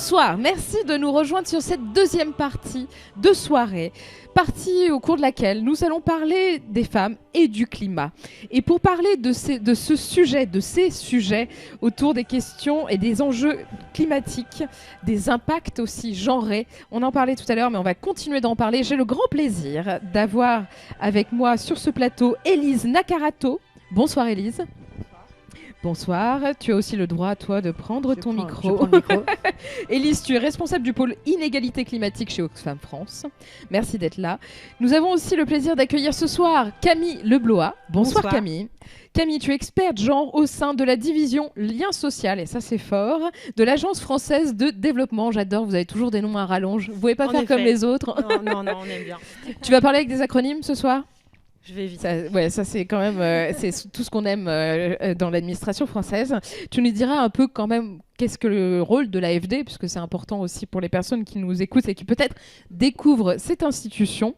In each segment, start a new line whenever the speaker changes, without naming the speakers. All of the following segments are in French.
Bonsoir, merci de nous rejoindre sur cette deuxième partie de soirée, partie au cours de laquelle nous allons parler des femmes et du climat. Et pour parler de ces sujets autour des questions et des enjeux climatiques, des impacts aussi genrés, on en parlait tout à l'heure mais on va continuer d'en parler. J'ai le grand plaisir d'avoir avec moi sur ce plateau Élise Nakarato. Bonsoir Élise. Bonsoir, tu as aussi le droit, toi, de prendre ton micro. Élise, tu es responsable du pôle inégalité climatique chez Oxfam France. Merci d'être là. Nous avons aussi le plaisir d'accueillir ce soir Camille Leblois. Bonsoir Camille. Camille, tu es experte genre au sein de la division Lien social, et ça c'est fort, de l'Agence française de développement. J'adore, vous avez toujours des noms à rallonge. Vous ne pouvez pas faire comme les autres.
Non, on aime bien.
Tu vas parler avec des acronymes ce soir ?
Je vais éviter.
Ça c'est quand même c'est tout ce qu'on aime dans l'administration française. Tu nous diras un peu quand même qu'est-ce que le rôle de l'AFD, puisque c'est important aussi pour les personnes qui nous écoutent et qui peut-être découvrent cette institution.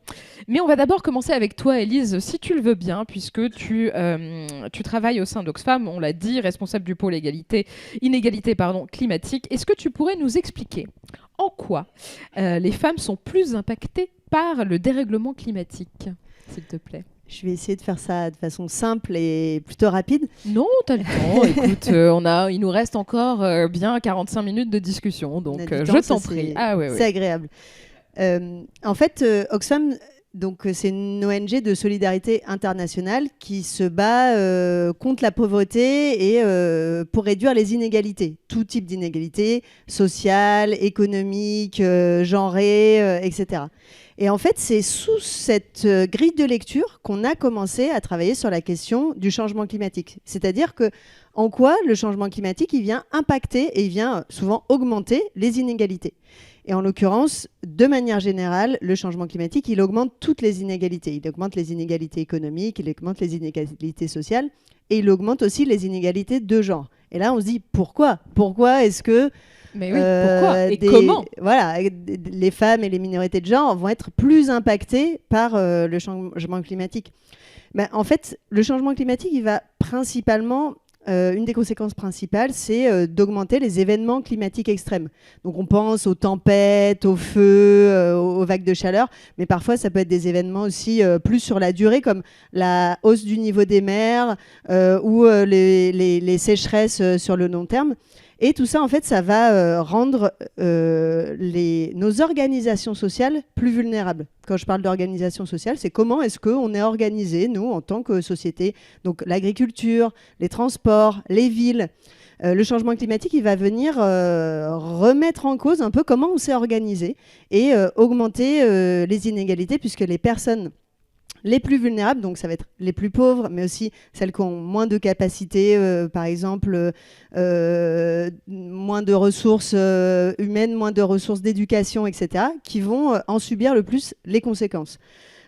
Mais on va d'abord commencer avec toi, Élise, si tu le veux bien, puisque tu travailles au sein d'Oxfam, on l'a dit, responsable du pôle inégalité climatique. Est-ce que tu pourrais nous expliquer en quoi les femmes sont plus impactées par le dérèglement climatique, s'il te plaît?
Je vais essayer de faire ça de façon simple et plutôt rapide.
Non, t'as le temps. Écoute, il nous reste encore bien 45 minutes de discussion, donc je t'en prie.
C'est agréable. En fait, Oxfam, c'est une ONG de solidarité internationale qui se bat contre la pauvreté et pour réduire les inégalités, tout type d'inégalités, sociales, économiques, genrées, etc. Et en fait, c'est sous cette grille de lecture qu'on a commencé à travailler sur la question du changement climatique. C'est-à-dire que en quoi le changement climatique, il vient impacter et il vient souvent augmenter les inégalités. Et en l'occurrence, de manière générale, le changement climatique, il augmente toutes les inégalités. Il augmente les inégalités économiques, il augmente les inégalités sociales et il augmente aussi les inégalités de genre. Et là, on se dit pourquoi ? Pourquoi est-ce que
mais oui, pourquoi et comment ?
Voilà, les femmes et les minorités de genre vont être plus impactées par le changement climatique. En fait, le changement climatique, il va principalement... une des conséquences principales, c'est d'augmenter les événements climatiques extrêmes. Donc on pense aux tempêtes, aux feux, aux vagues de chaleur, mais parfois ça peut être des événements aussi plus sur la durée, comme la hausse du niveau des mers ou les sécheresses sur le long terme. Et tout ça, en fait, ça va rendre nos organisations sociales plus vulnérables. Quand je parle d'organisation sociale, c'est comment est-ce qu'on est organisé, nous, en tant que société. Donc l'agriculture, les transports, les villes. Le changement climatique, il va venir remettre en cause un peu comment on s'est organisé et augmenter les inégalités, puisque les personnes les plus vulnérables, donc ça va être les plus pauvres, mais aussi celles qui ont moins de capacités, par exemple, moins de ressources humaines, moins de ressources d'éducation, etc., qui vont en subir le plus les conséquences.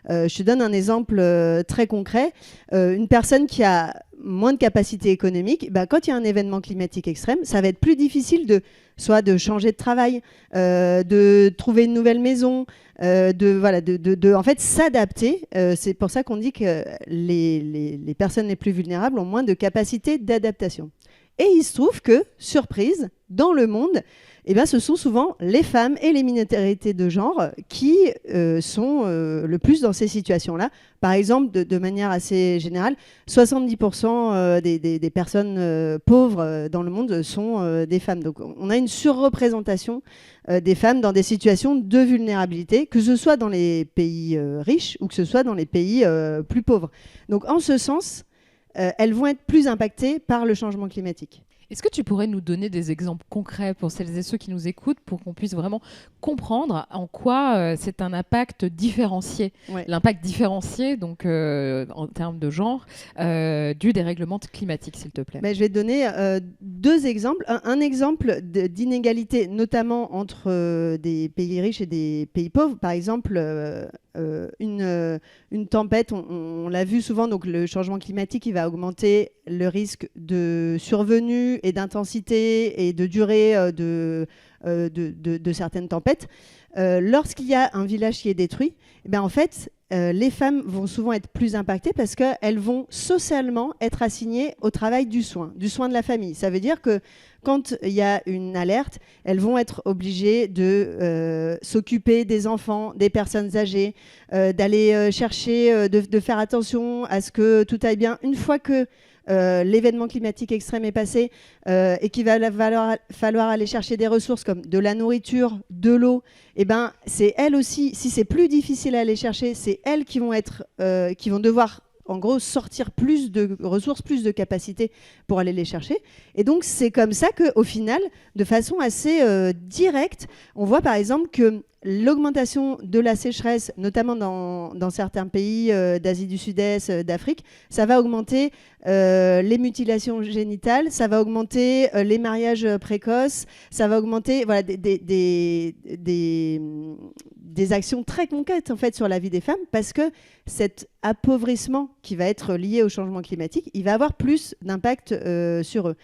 Je te donne un exemple très concret. Une personne qui a moins de capacité économique, quand il y a un événement climatique extrême, ça va être plus difficile soit de changer de travail, de trouver une nouvelle maison, en fait s'adapter. C'est pour ça qu'on dit que les personnes les plus vulnérables ont moins de capacité d'adaptation. Et il se trouve que, surprise, dans le monde, ce sont souvent les femmes et les minorités de genre qui sont le plus dans ces situations-là. Par exemple, de manière assez générale, 70% des personnes pauvres dans le monde sont des femmes. Donc on a une surreprésentation des femmes dans des situations de vulnérabilité, que ce soit dans les pays riches ou que ce soit dans les pays plus pauvres. Donc en ce sens, elles vont être plus impactées par le changement climatique.
Est-ce que tu pourrais nous donner des exemples concrets pour celles et ceux qui nous écoutent, pour qu'on puisse vraiment comprendre en quoi c'est un impact différencié, l'impact différencié donc en termes de genre du dérèglement climatique, s'il te plaît?
Je vais te donner deux exemples. Un exemple d'inégalité, notamment entre des pays riches et des pays pauvres. Par exemple, une tempête, on l'a vu souvent, donc le changement climatique, il va augmenter le risque de survenue et d'intensité et de durée de certaines tempêtes. Lorsqu'il y a un village qui est détruit, eh bien, en fait, les femmes vont souvent être plus impactées parce qu'elles vont socialement être assignées au travail du soin de la famille. Ça veut dire que quand il y a une alerte, elles vont être obligées de s'occuper des enfants, des personnes âgées, d'aller chercher, de faire attention à ce que tout aille bien. Une fois que l'événement climatique extrême est passé et qu'il va falloir aller chercher des ressources comme de la nourriture, de l'eau, et ben c'est elles aussi, si c'est plus difficile à aller chercher, c'est elles qui vont devoir en gros sortir plus de ressources, plus de capacités pour aller les chercher. Et donc c'est comme ça qu'au final, de façon assez directe, on voit par exemple que l'augmentation de la sécheresse, notamment dans certains pays d'Asie du Sud-Est, d'Afrique, ça va augmenter les mutilations génitales, ça va augmenter les mariages précoces, ça va augmenter voilà, des actions très concrètes en fait, sur la vie des femmes, parce que cet appauvrissement qui va être lié au changement climatique, il va avoir plus d'impact sur eux.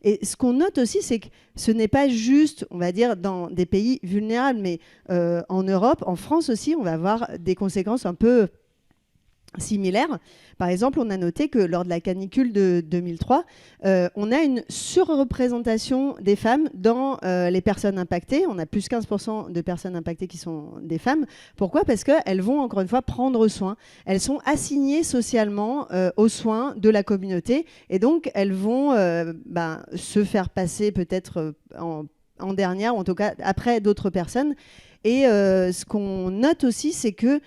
Et ce qu'on note aussi, c'est que ce n'est pas juste, on va dire, dans des pays vulnérables, mais en Europe, en France aussi, on va avoir des conséquences un peu similaires. Par exemple, on a noté que lors de la canicule de 2003, on a une surreprésentation des femmes dans les personnes impactées. On a plus 15% de personnes impactées qui sont des femmes. Pourquoi ? Parce qu'elles vont, encore une fois, prendre soin. Elles sont assignées socialement aux soins de la communauté. Et donc, elles vont se faire passer peut-être en dernière, ou en tout cas après d'autres personnes. Et ce qu'on note aussi, c'est que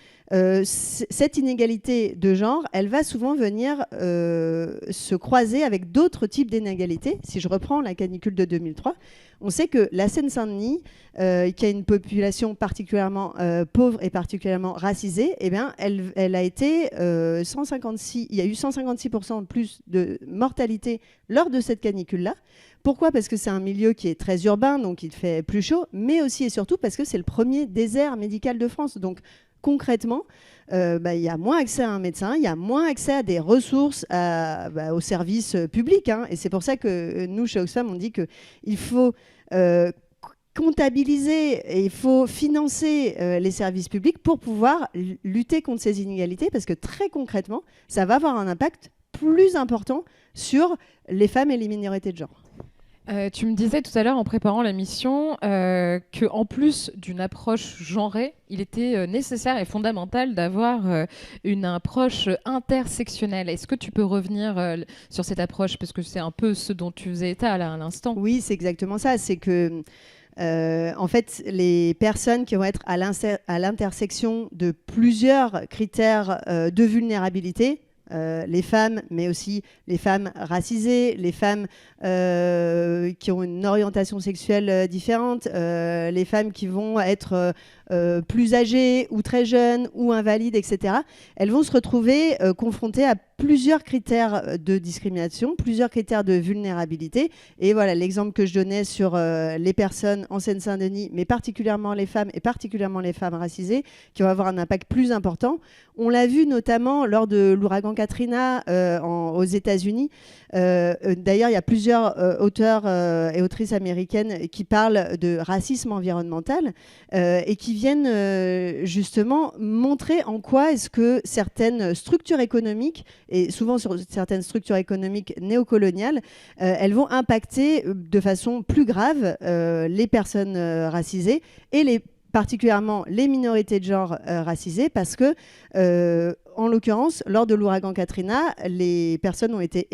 cette inégalité de genre, elle va souvent venir se croiser avec d'autres types d'inégalités. Si je reprends la canicule de 2003, on sait que la Seine-Saint-Denis, qui a une population particulièrement pauvre et particulièrement racisée, eh bien, elle a été 156, il y a eu 156% de plus de mortalité lors de cette canicule-là. Pourquoi ? Parce que c'est un milieu qui est très urbain, donc il fait plus chaud, mais aussi et surtout parce que c'est le premier désert médical de France. Donc concrètement, il y a moins accès à un médecin, il y a moins accès à des ressources, aux services publics. Hein. Et c'est pour ça que nous, chez Oxfam, on dit qu'il faut comptabiliser et il faut financer les services publics pour pouvoir lutter contre ces inégalités, parce que très concrètement, ça va avoir un impact plus important sur les femmes et les minorités de genre.
Tu me disais tout à l'heure en préparant la mission qu'en plus d'une approche genrée, il était nécessaire et fondamental d'avoir une approche intersectionnelle. Est-ce que tu peux revenir sur cette approche, parce que c'est un peu ce dont tu faisais état là à l'instant ?
Oui, c'est exactement ça. C'est que en fait, les personnes qui vont être à l'intersection de plusieurs critères de vulnérabilité, les femmes, mais aussi les femmes racisées, les femmes qui ont une orientation sexuelle différente, les femmes qui vont être plus âgées ou très jeunes ou invalides, etc. Elles vont se retrouver confrontées à plusieurs critères de discrimination, plusieurs critères de vulnérabilité. Et voilà l'exemple que je donnais sur les personnes en Seine-Saint-Denis, mais particulièrement les femmes et particulièrement les femmes racisées, qui vont avoir un impact plus important. On l'a vu notamment lors de l'ouragan Katrina aux États-Unis. D'ailleurs, il y a plusieurs auteurs et autrices américaines qui parlent de racisme environnemental et qui viennent justement montrer en quoi est-ce que certaines structures économiques, et souvent sur certaines structures économiques néocoloniales, elles vont impacter de façon plus grave les personnes racisées et particulièrement les minorités de genre racisées, parce que, en l'occurrence, lors de l'ouragan Katrina, les personnes ont été...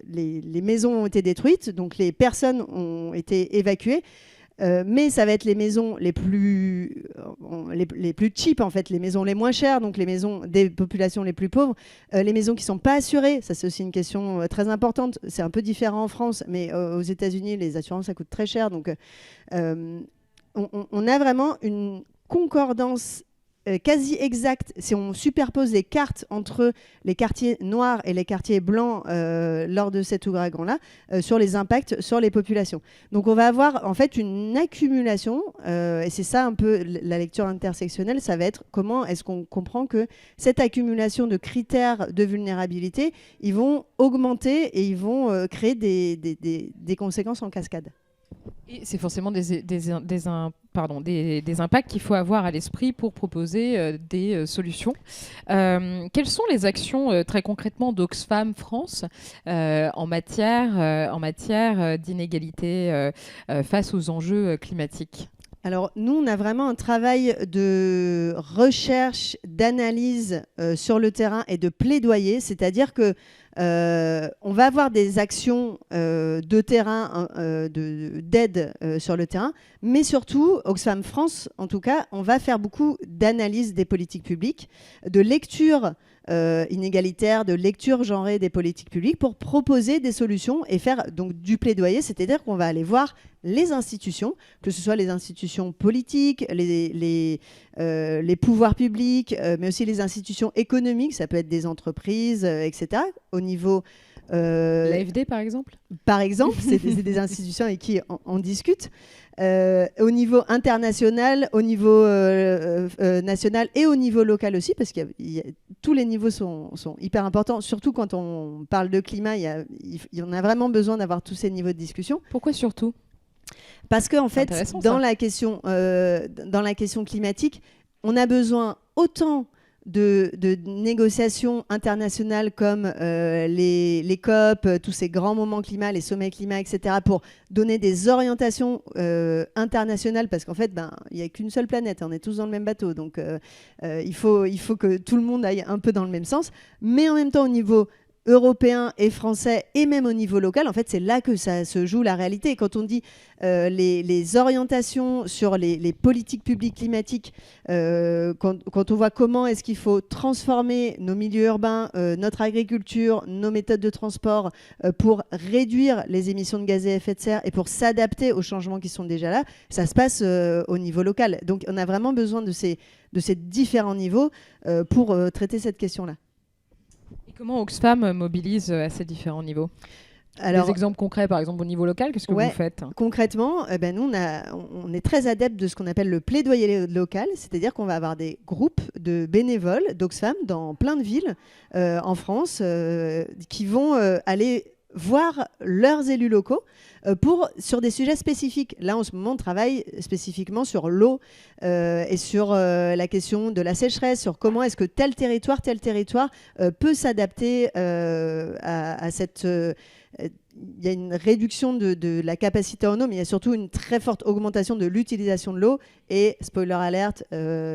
les maisons ont été détruites, donc les personnes ont été évacuées, mais ça va être les maisons les plus cheap, en fait, les maisons les moins chères, donc les maisons des populations les plus pauvres, les maisons qui ne sont pas assurées. Ça, c'est aussi une question très importante. C'est un peu différent en France, mais aux États-Unis, les assurances, ça coûte très cher. Donc, on a vraiment une concordance quasi exacte, si on superpose les cartes entre les quartiers noirs et les quartiers blancs lors de cet ouragan-là, sur les impacts sur les populations. Donc on va avoir en fait une accumulation, et c'est ça un peu la lecture intersectionnelle, ça va être comment est-ce qu'on comprend que cette accumulation de critères de vulnérabilité, ils vont augmenter et ils vont créer des conséquences en cascade.
Et c'est forcément des impacts qu'il faut avoir à l'esprit pour proposer des solutions. Quelles sont les actions très concrètement d'Oxfam France en matière d'inégalité face aux enjeux climatiques ?
Alors, nous, on a vraiment un travail de recherche, d'analyse sur le terrain et de plaidoyer, c'est-à-dire que on va avoir des actions de terrain, d'aide sur le terrain, mais surtout, Oxfam France, en tout cas, on va faire beaucoup d'analyse des politiques publiques, de lecture inégalitaire, de lecture genrée des politiques publiques pour proposer des solutions et faire donc du plaidoyer, c'est-à-dire qu'on va aller voir les institutions, que ce soit les institutions politiques, les pouvoirs publics, mais aussi les institutions économiques, ça peut être des entreprises, etc. Au niveau...
L'AFD, par exemple ?
Par exemple, c'est des institutions avec qui on discute. Au niveau international, au niveau national et au niveau local aussi, parce que tous les niveaux sont hyper importants, surtout quand on parle de climat, on a vraiment besoin d'avoir tous ces niveaux de discussion.
Pourquoi surtout ?
Parce qu'en fait, dans la question climatique, on a besoin autant de négociations internationales comme les COP, tous ces grands moments climat, les sommets climat, etc., pour donner des orientations internationales, parce qu'en fait, il n'y a qu'une seule planète, on est tous dans le même bateau, donc il faut que tout le monde aille un peu dans le même sens, mais en même temps au niveau européen et français et même au niveau local, en fait, c'est là que ça se joue la réalité. Quand on dit les orientations sur les politiques publiques climatiques, quand on voit comment est-ce qu'il faut transformer nos milieux urbains, notre agriculture, nos méthodes de transport pour réduire les émissions de gaz à effet de serre et pour s'adapter aux changements qui sont déjà là, ça se passe au niveau local. Donc, on a vraiment besoin de ces différents niveaux pour traiter cette question-là.
Comment Oxfam mobilise à ces différents niveaux ? Alors, des exemples concrets, par exemple, au niveau local, qu'est-ce que vous faites ? Concrètement,
nous, on est très adeptes de ce qu'on appelle le plaidoyer local, c'est-à-dire qu'on va avoir des groupes de bénévoles d'Oxfam dans plein de villes en France qui vont aller voir leurs élus locaux sur des sujets spécifiques. Là, en ce moment, on travaille spécifiquement sur l'eau et sur la question de la sécheresse, sur comment est-ce que tel territoire peut s'adapter à cette... il y a une réduction de la capacité en eau, mais il y a surtout une très forte augmentation de l'utilisation de l'eau. Et, spoiler alert,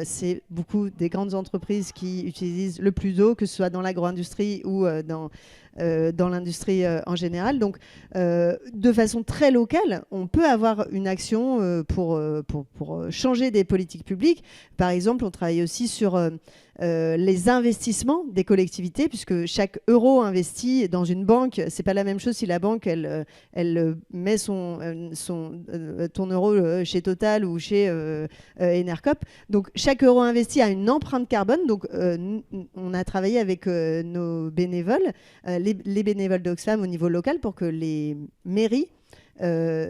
c'est beaucoup des grandes entreprises qui utilisent le plus d'eau, que ce soit dans l'agro-industrie ou dans l'industrie en général. Donc, de façon très locale, on peut avoir une action pour changer des politiques publiques. Par exemple, on travaille aussi sur les investissements des collectivités, puisque chaque euro investi dans une banque, c'est pas la même chose si la banque elle met ton euro chez Total ou chez Enercop. Donc chaque euro investi a une empreinte carbone. Donc on a travaillé avec nos bénévoles, les bénévoles d'Oxfam au niveau local, pour que les mairies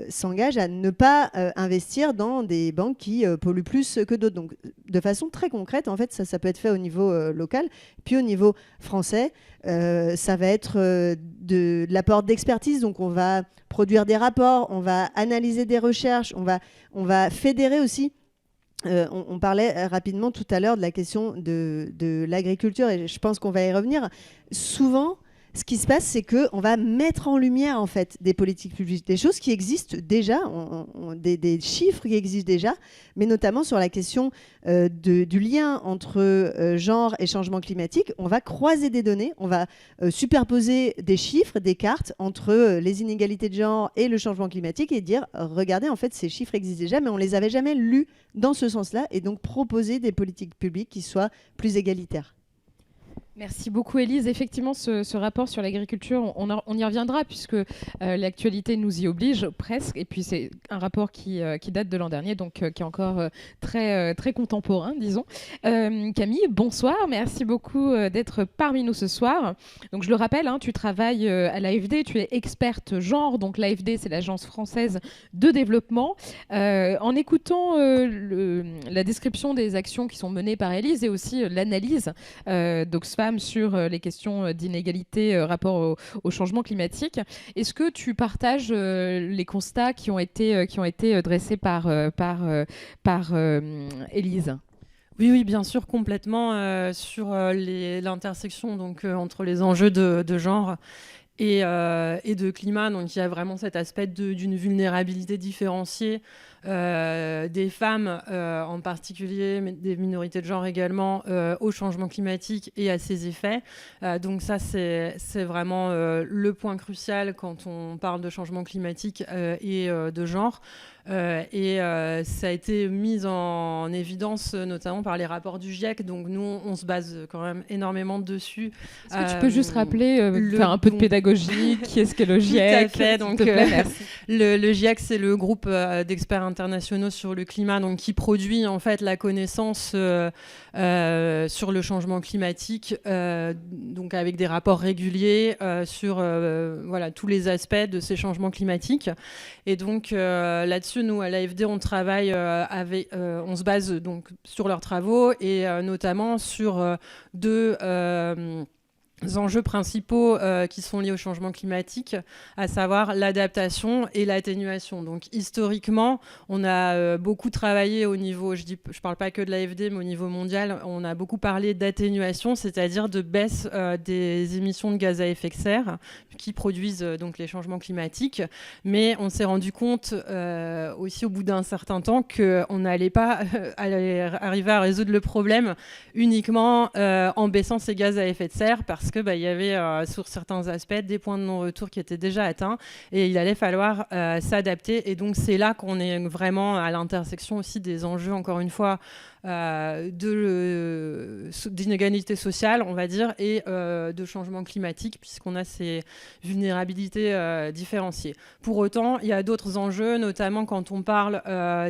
s'engagent à ne pas investir dans des banques qui polluent plus que d'autres. Donc, de façon très concrète, en fait, ça peut être fait au niveau local. Puis au niveau français, ça va être de l'apport d'expertise. Donc, on va produire des rapports, on va analyser des recherches, on va fédérer aussi. On parlait rapidement tout à l'heure de la question de l'agriculture, et je pense qu'on va y revenir. Souvent, ce qui se passe, c'est qu'on va mettre en lumière en fait des politiques publiques, des choses qui existent déjà, des chiffres qui existent déjà, mais notamment sur la question du lien entre genre et changement climatique. On va croiser des données, on va superposer des chiffres, des cartes entre les inégalités de genre et le changement climatique et dire, regardez, en fait, ces chiffres existent déjà, mais on ne les avait jamais lus dans ce sens-là, et donc proposer des politiques publiques qui soient plus égalitaires.
Merci beaucoup Élise. Effectivement, ce rapport sur l'agriculture, on y reviendra puisque l'actualité nous y oblige presque. Et puis c'est un rapport qui date de l'an dernier, donc qui est encore très, très contemporain, disons. Camille, bonsoir. Merci beaucoup d'être parmi nous ce soir. Donc je le rappelle, tu travailles à l'AFD, tu es experte genre. Donc l'AFD, c'est l'Agence française de développement. En écoutant la description des actions qui sont menées par Élise et aussi l'analyse d'Oxfam femmes sur les questions d'inégalité rapport au changement climatique. Est-ce que tu partages les constats qui ont été dressés par Élise ?
Oui, bien sûr, complètement, sur l'intersection donc, entre les enjeux de genre et de climat. Donc il y a vraiment cet aspect d'une vulnérabilité différenciée des femmes en particulier, mais des minorités de genre également, au changement climatique et à ses effets. Donc ça, c'est vraiment le point crucial quand on parle de changement climatique et de genre. Ça a été mis en évidence notamment par les rapports du GIEC. Donc nous, on se base quand même énormément dessus.
Est-ce que tu peux juste rappeler, faire un peu de pédagogie, qui est-ce qu'est le GIEC?
Tout à fait. Donc, le GIEC, c'est le groupe d'experts internationaux sur le climat, donc qui produit en fait la connaissance sur le changement climatique, donc avec des rapports réguliers sur voilà, tous les aspects de ces changements climatiques. Et donc là-dessus, nous à l'AFD, on travaille on se base donc sur leurs travaux et notamment sur deux enjeux principaux qui sont liés au changement climatique, à savoir l'adaptation et l'atténuation. Donc historiquement, on a beaucoup travaillé au niveau, je parle pas que de l'AFD, mais au niveau mondial, on a beaucoup parlé d'atténuation, c'est-à-dire de baisse des émissions de gaz à effet de serre qui produisent donc les changements climatiques. Mais on s'est rendu compte aussi au bout d'un certain temps qu'on n'allait pas arriver à résoudre le problème uniquement en baissant ces gaz à effet de serre, parce que y avait sur certains aspects des points de non-retour qui étaient déjà atteints et il allait falloir s'adapter. Et donc c'est là qu'on est vraiment à l'intersection aussi des enjeux, encore une fois, d'inégalité sociale, on va dire, et de changement climatique, puisqu'on a ces vulnérabilités différenciées. Pour autant, il y a d'autres enjeux, notamment quand on parle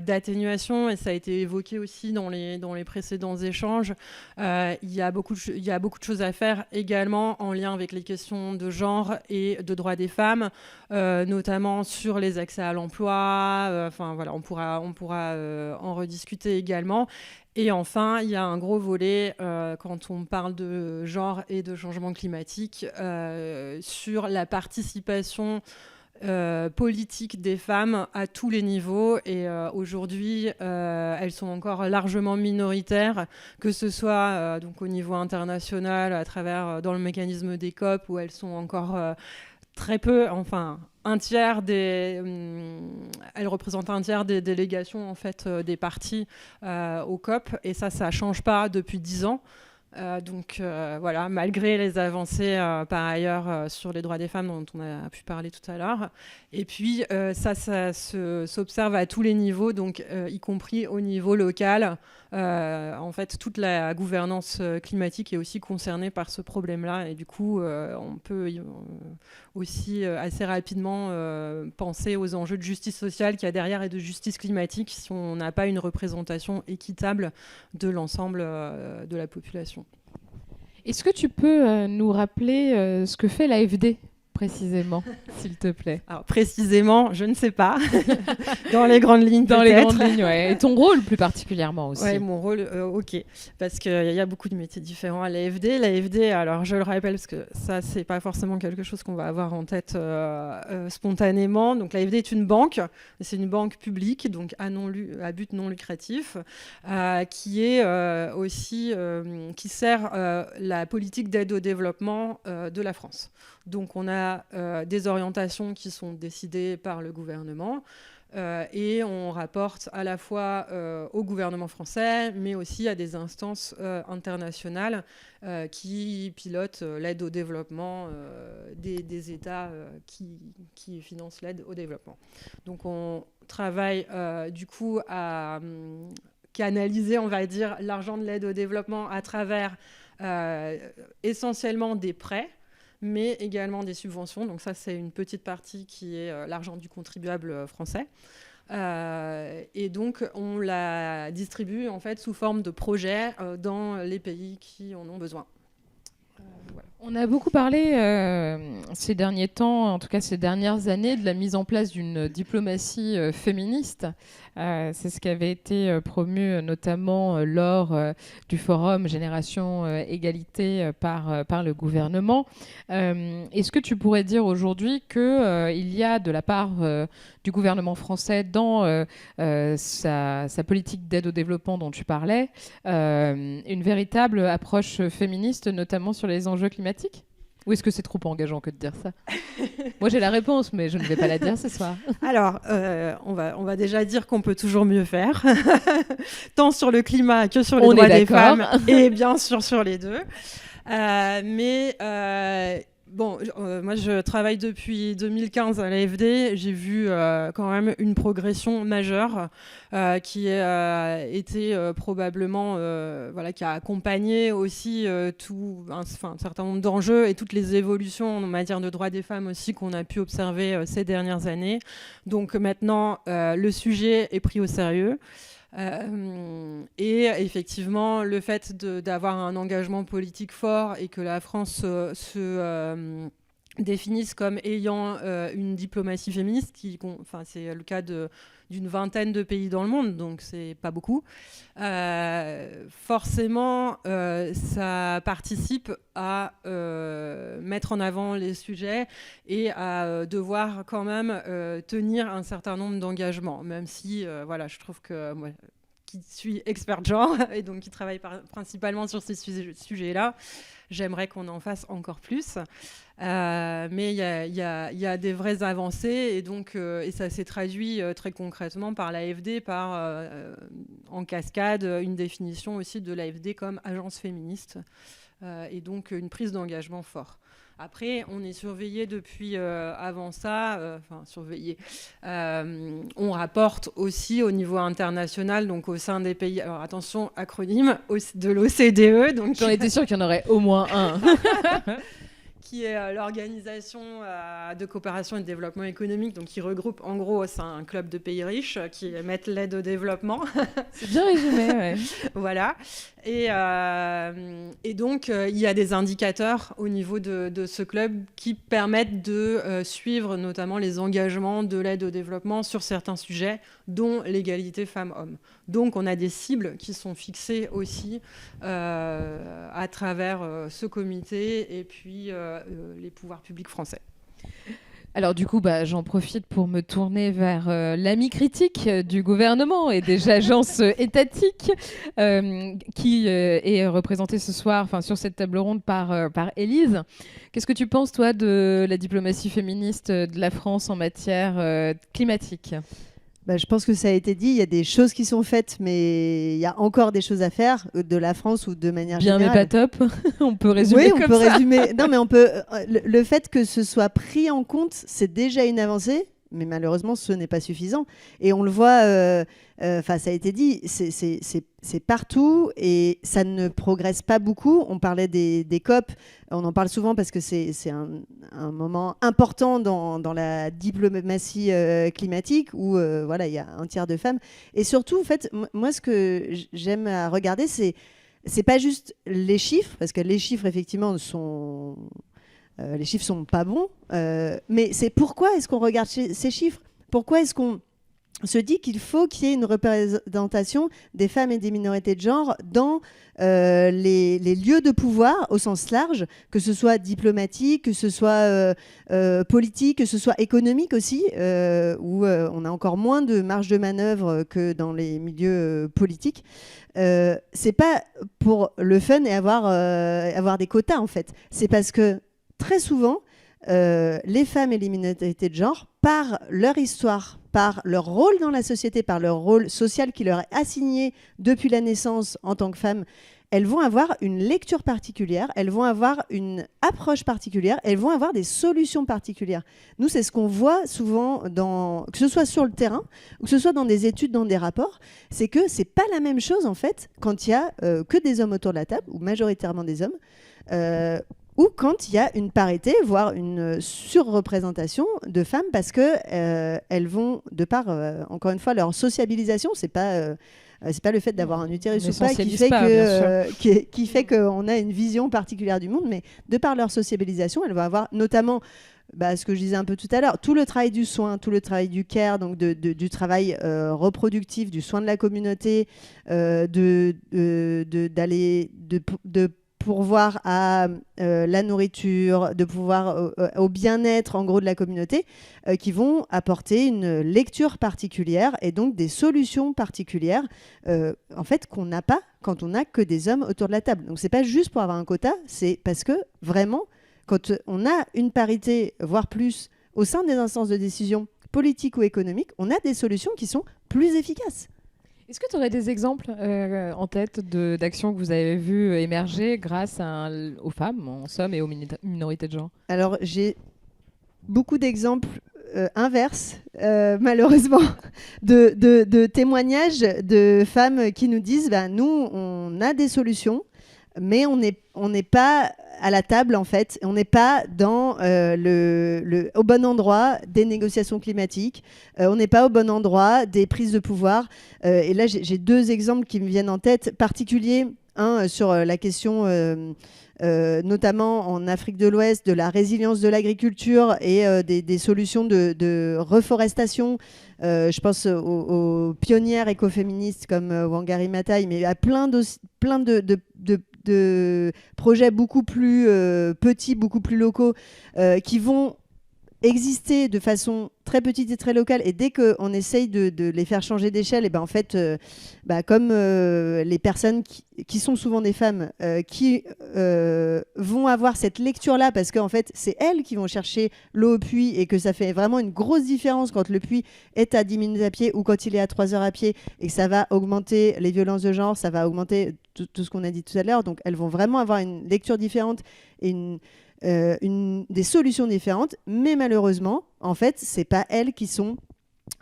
d'atténuation, et ça a été évoqué aussi dans les précédents échanges. Il y a beaucoup de choses à faire également en lien avec les questions de genre et de droits des femmes, notamment sur les accès à l'emploi. Voilà, on pourra en rediscuter également. Et enfin, il y a un gros volet quand on parle de genre et de changement climatique sur la participation politique des femmes à tous les niveaux. Et aujourd'hui, elles sont encore largement minoritaires, que ce soit donc au niveau international, à travers dans le mécanisme des COP, où elles sont encore très peu, enfin elles représentent un tiers des délégations en fait des partis au COP, et ça change pas depuis 10 ans. Donc voilà, malgré les avancées par ailleurs sur les droits des femmes dont on a pu parler tout à l'heure. Et puis ça s'observe à tous les niveaux, donc y compris au niveau local. En fait, toute la gouvernance climatique est aussi concernée par ce problème-là. Et du coup, on peut aussi assez rapidement penser aux enjeux de justice sociale qu'il y a derrière et de justice climatique si on n'a pas une représentation équitable de l'ensemble de la population.
Est-ce que tu peux nous rappeler ce que fait l'AFD précisément, s'il te plaît?
Alors précisément, je ne sais pas. Dans les grandes lignes,
dans
peut-être.
Les grandes lignes, ouais. Et ton rôle plus particulièrement aussi.
Ouais, mon rôle, ok. Parce qu'il y a beaucoup de métiers différents à l'AFD. L'AFD, alors je le rappelle, parce que ça, c'est pas forcément quelque chose qu'on va avoir en tête spontanément. Donc l'AFD est une banque. C'est une banque publique, donc à but non lucratif, qui est aussi qui sert la politique d'aide au développement de la France. Donc on a des orientations qui sont décidées par le gouvernement et on rapporte à la fois au gouvernement français, mais aussi à des instances internationales qui pilotent l'aide au développement des États qui financent l'aide au développement. Donc on travaille du coup à canaliser, on va dire, l'argent de l'aide au développement à travers essentiellement des prêts, mais également des subventions. Donc ça, c'est une petite partie qui est l'argent du contribuable français. Et donc, on la distribue en fait sous forme de projets dans les pays qui en ont besoin.
Voilà. On a beaucoup parlé ces derniers temps, en tout cas ces dernières années, de la mise en place d'une diplomatie féministe. C'est ce qui avait été promu notamment lors du forum Génération Égalité par le gouvernement. Est-ce que tu pourrais dire aujourd'hui qu'il y a de la part du gouvernement français dans sa politique d'aide au développement dont tu parlais, une véritable approche féministe, notamment sur les enjeux climatiques ? Ou est-ce que c'est trop engageant que de dire ça? Moi, j'ai la réponse, mais je ne vais pas la dire ce soir.
Alors, on va déjà dire qu'on peut toujours mieux faire, tant sur le climat que sur les droits des femmes, et bien sûr sur les deux. Moi, je travaille depuis 2015 à l'AFD. J'ai vu quand même une progression majeure qui a été probablement, qui a accompagné aussi un certain nombre d'enjeux et toutes les évolutions en matière de droits des femmes aussi qu'on a pu observer ces dernières années. Donc maintenant, le sujet est pris au sérieux. Et effectivement, le fait d'avoir un engagement politique fort et que la France se définisse comme ayant une diplomatie féministe, c'est le cas d'une vingtaine de pays dans le monde, donc c'est pas beaucoup. Forcément, ça participe à mettre en avant les sujets et à devoir quand même tenir un certain nombre d'engagements, même si, je trouve que moi, qui suis expert genre et donc qui travaille principalement sur ces sujets-là, j'aimerais qu'on en fasse encore plus. Mais il y a des vraies avancées et donc et ça s'est traduit très concrètement par l'AFD, par en cascade une définition aussi de l'AFD comme agence féministe et donc une prise d'engagement fort. Après, on est surveillé depuis avant ça, surveillé. On rapporte aussi au niveau international, donc au sein des pays. Alors attention, acronyme de l'OCDE. Donc
j'en étais sûre qu'il y en aurait au moins un.
Qui est l'organisation de coopération et de développement économique, donc qui regroupe en gros, c'est un club de pays riches qui mettent l'aide au développement.
C'est bien résumé, ouais.
Voilà. Et donc, il y a des indicateurs au niveau de ce club qui permettent de suivre notamment les engagements de l'aide au développement sur certains sujets, dont l'égalité femmes-hommes. Donc, on a des cibles qui sont fixées aussi à travers ce comité et puis les pouvoirs publics français.
Alors du coup, j'en profite pour me tourner vers l'ami critique du gouvernement et des agences étatiques qui est représentée ce soir sur cette table ronde par Élise. Qu'est-ce que tu penses, toi, de la diplomatie féministe de la France en matière climatique ?
Je pense que ça a été dit, il y a des choses qui sont faites, mais il y a encore des choses à faire de la France ou de manière générale.
Bien, mais pas top. On peut résumer comme ça.
Oui, on peut résumer. Non, mais on peut. Le fait que ce soit pris en compte, c'est déjà une avancée, mais malheureusement, ce n'est pas suffisant. Et on le voit, ça a été dit, c'est partout et ça ne progresse pas beaucoup. On parlait des COP, on en parle souvent parce que c'est un moment important dans la diplomatie climatique où il y a un tiers de femmes. Et surtout, en fait, moi, ce que j'aime à regarder, c'est pas juste les chiffres, parce que les chiffres, effectivement, les chiffres sont pas bons, mais c'est pourquoi est-ce qu'on regarde ces chiffres ? Pourquoi est-ce qu'on se dit qu'il faut qu'il y ait une représentation des femmes et des minorités de genre dans les lieux de pouvoir au sens large, que ce soit diplomatique, que ce soit politique, que ce soit économique aussi, où on a encore moins de marge de manœuvre que dans les milieux politiques. C'est pas pour le fun et avoir des quotas, en fait. C'est parce que très souvent, les femmes et les minorités de genre, par leur histoire, par leur rôle dans la société, par leur rôle social qui leur est assigné depuis la naissance en tant que femmes, elles vont avoir une lecture particulière, elles vont avoir une approche particulière, elles vont avoir des solutions particulières. Nous, c'est ce qu'on voit souvent, que ce soit sur le terrain ou que ce soit dans des études, dans des rapports, c'est que c'est pas la même chose en fait quand il y a que des hommes autour de la table, ou majoritairement des hommes, ou quand il y a une parité, voire une surreprésentation de femmes, parce que elles vont, de par, encore une fois, leur sociabilisation, c'est pas C'est pas le fait d'avoir un utérus
On
ou pas
n'essentialise pas, bien
qui fait qu'on a une vision particulière du monde, mais de par leur sociabilisation, elles vont avoir notamment ce que je disais un peu tout à l'heure, tout le travail du soin, tout le travail du care, donc du travail reproductif, du soin de la communauté, de pourvoir à la nourriture, de pouvoir au bien-être en gros de la communauté, qui vont apporter une lecture particulière et donc des solutions particulières en fait qu'on n'a pas quand on n'a que des hommes autour de la table. Donc c'est pas juste pour avoir un quota, c'est parce que vraiment quand on a une parité, voire plus, au sein des instances de décision politiques ou économiques, on a des solutions qui sont plus efficaces.
Est-ce que tu aurais des exemples en tête d'actions que vous avez vues émerger grâce aux femmes, en somme, et aux minorités de genre? Alors,
j'ai beaucoup d'exemples inverses, malheureusement, de témoignages de femmes qui nous disent nous, on a des solutions, mais on n'est pas à la table, en fait. On n'est pas au bon endroit des négociations climatiques. On n'est pas au bon endroit des prises de pouvoir. Et là, j'ai 2 exemples qui me viennent en tête, particuliers. Un, sur la question, notamment en Afrique de l'Ouest, de la résilience de l'agriculture et des solutions de reforestation. Je pense aux pionnières écoféministes comme Wangari Maathai, mais à plein de projets beaucoup plus petits, beaucoup plus locaux, qui vont exister de façon très petite et très locale, et dès qu'on essaye de les faire changer d'échelle, et en fait, comme les personnes qui sont souvent des femmes, qui vont avoir cette lecture-là, parce qu'en fait, c'est elles qui vont chercher l'eau au puits, et que ça fait vraiment une grosse différence quand le puits est à 10 minutes à pied ou quand il est à 3 heures à pied, et que ça va augmenter les violences de genre, ça va augmenter tout ce qu'on a dit tout à l'heure. Donc elles vont vraiment avoir une lecture différente et des solutions différentes, mais malheureusement, en fait, c'est pas elles qui sont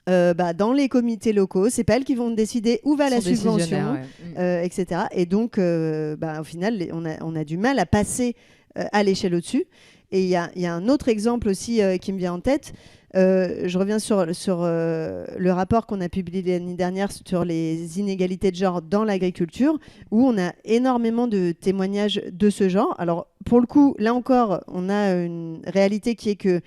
dans les comités locaux, c'est pas elles qui vont décider où va la subvention, etc. Et donc, au final, on a du mal à passer à l'échelle au-dessus. Et il y a un autre exemple aussi qui me vient en tête. Je reviens sur le rapport qu'on a publié l'année dernière sur les inégalités de genre dans l'agriculture, où on a énormément de témoignages de ce genre. Alors, pour le coup, là encore, on a une réalité qui est que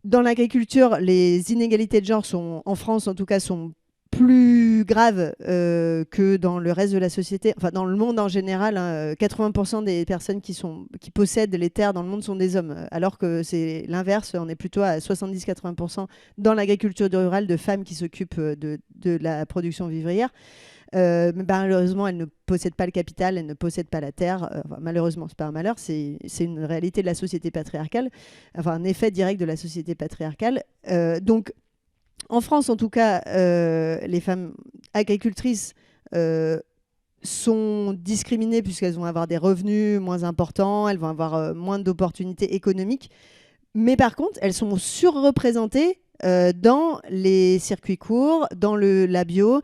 dans l'agriculture, les inégalités de genre en France en tout cas, sont plus graves que dans le reste de la société, enfin dans le monde en général. 80% des personnes qui possèdent les terres dans le monde sont des hommes, alors que c'est l'inverse, on est plutôt à 70-80% dans l'agriculture rurale de femmes qui s'occupent de la production vivrière. Mais malheureusement, elles ne possèdent pas le capital, elles ne possèdent pas la terre. Malheureusement, c'est pas un malheur, c'est une réalité de la société patriarcale, enfin un effet direct de la société patriarcale. Donc, en France, en tout cas, les femmes agricultrices sont discriminées puisqu'elles vont avoir des revenus moins importants, elles vont avoir moins d'opportunités économiques. Mais par contre, elles sont surreprésentées dans les circuits courts, dans la bio,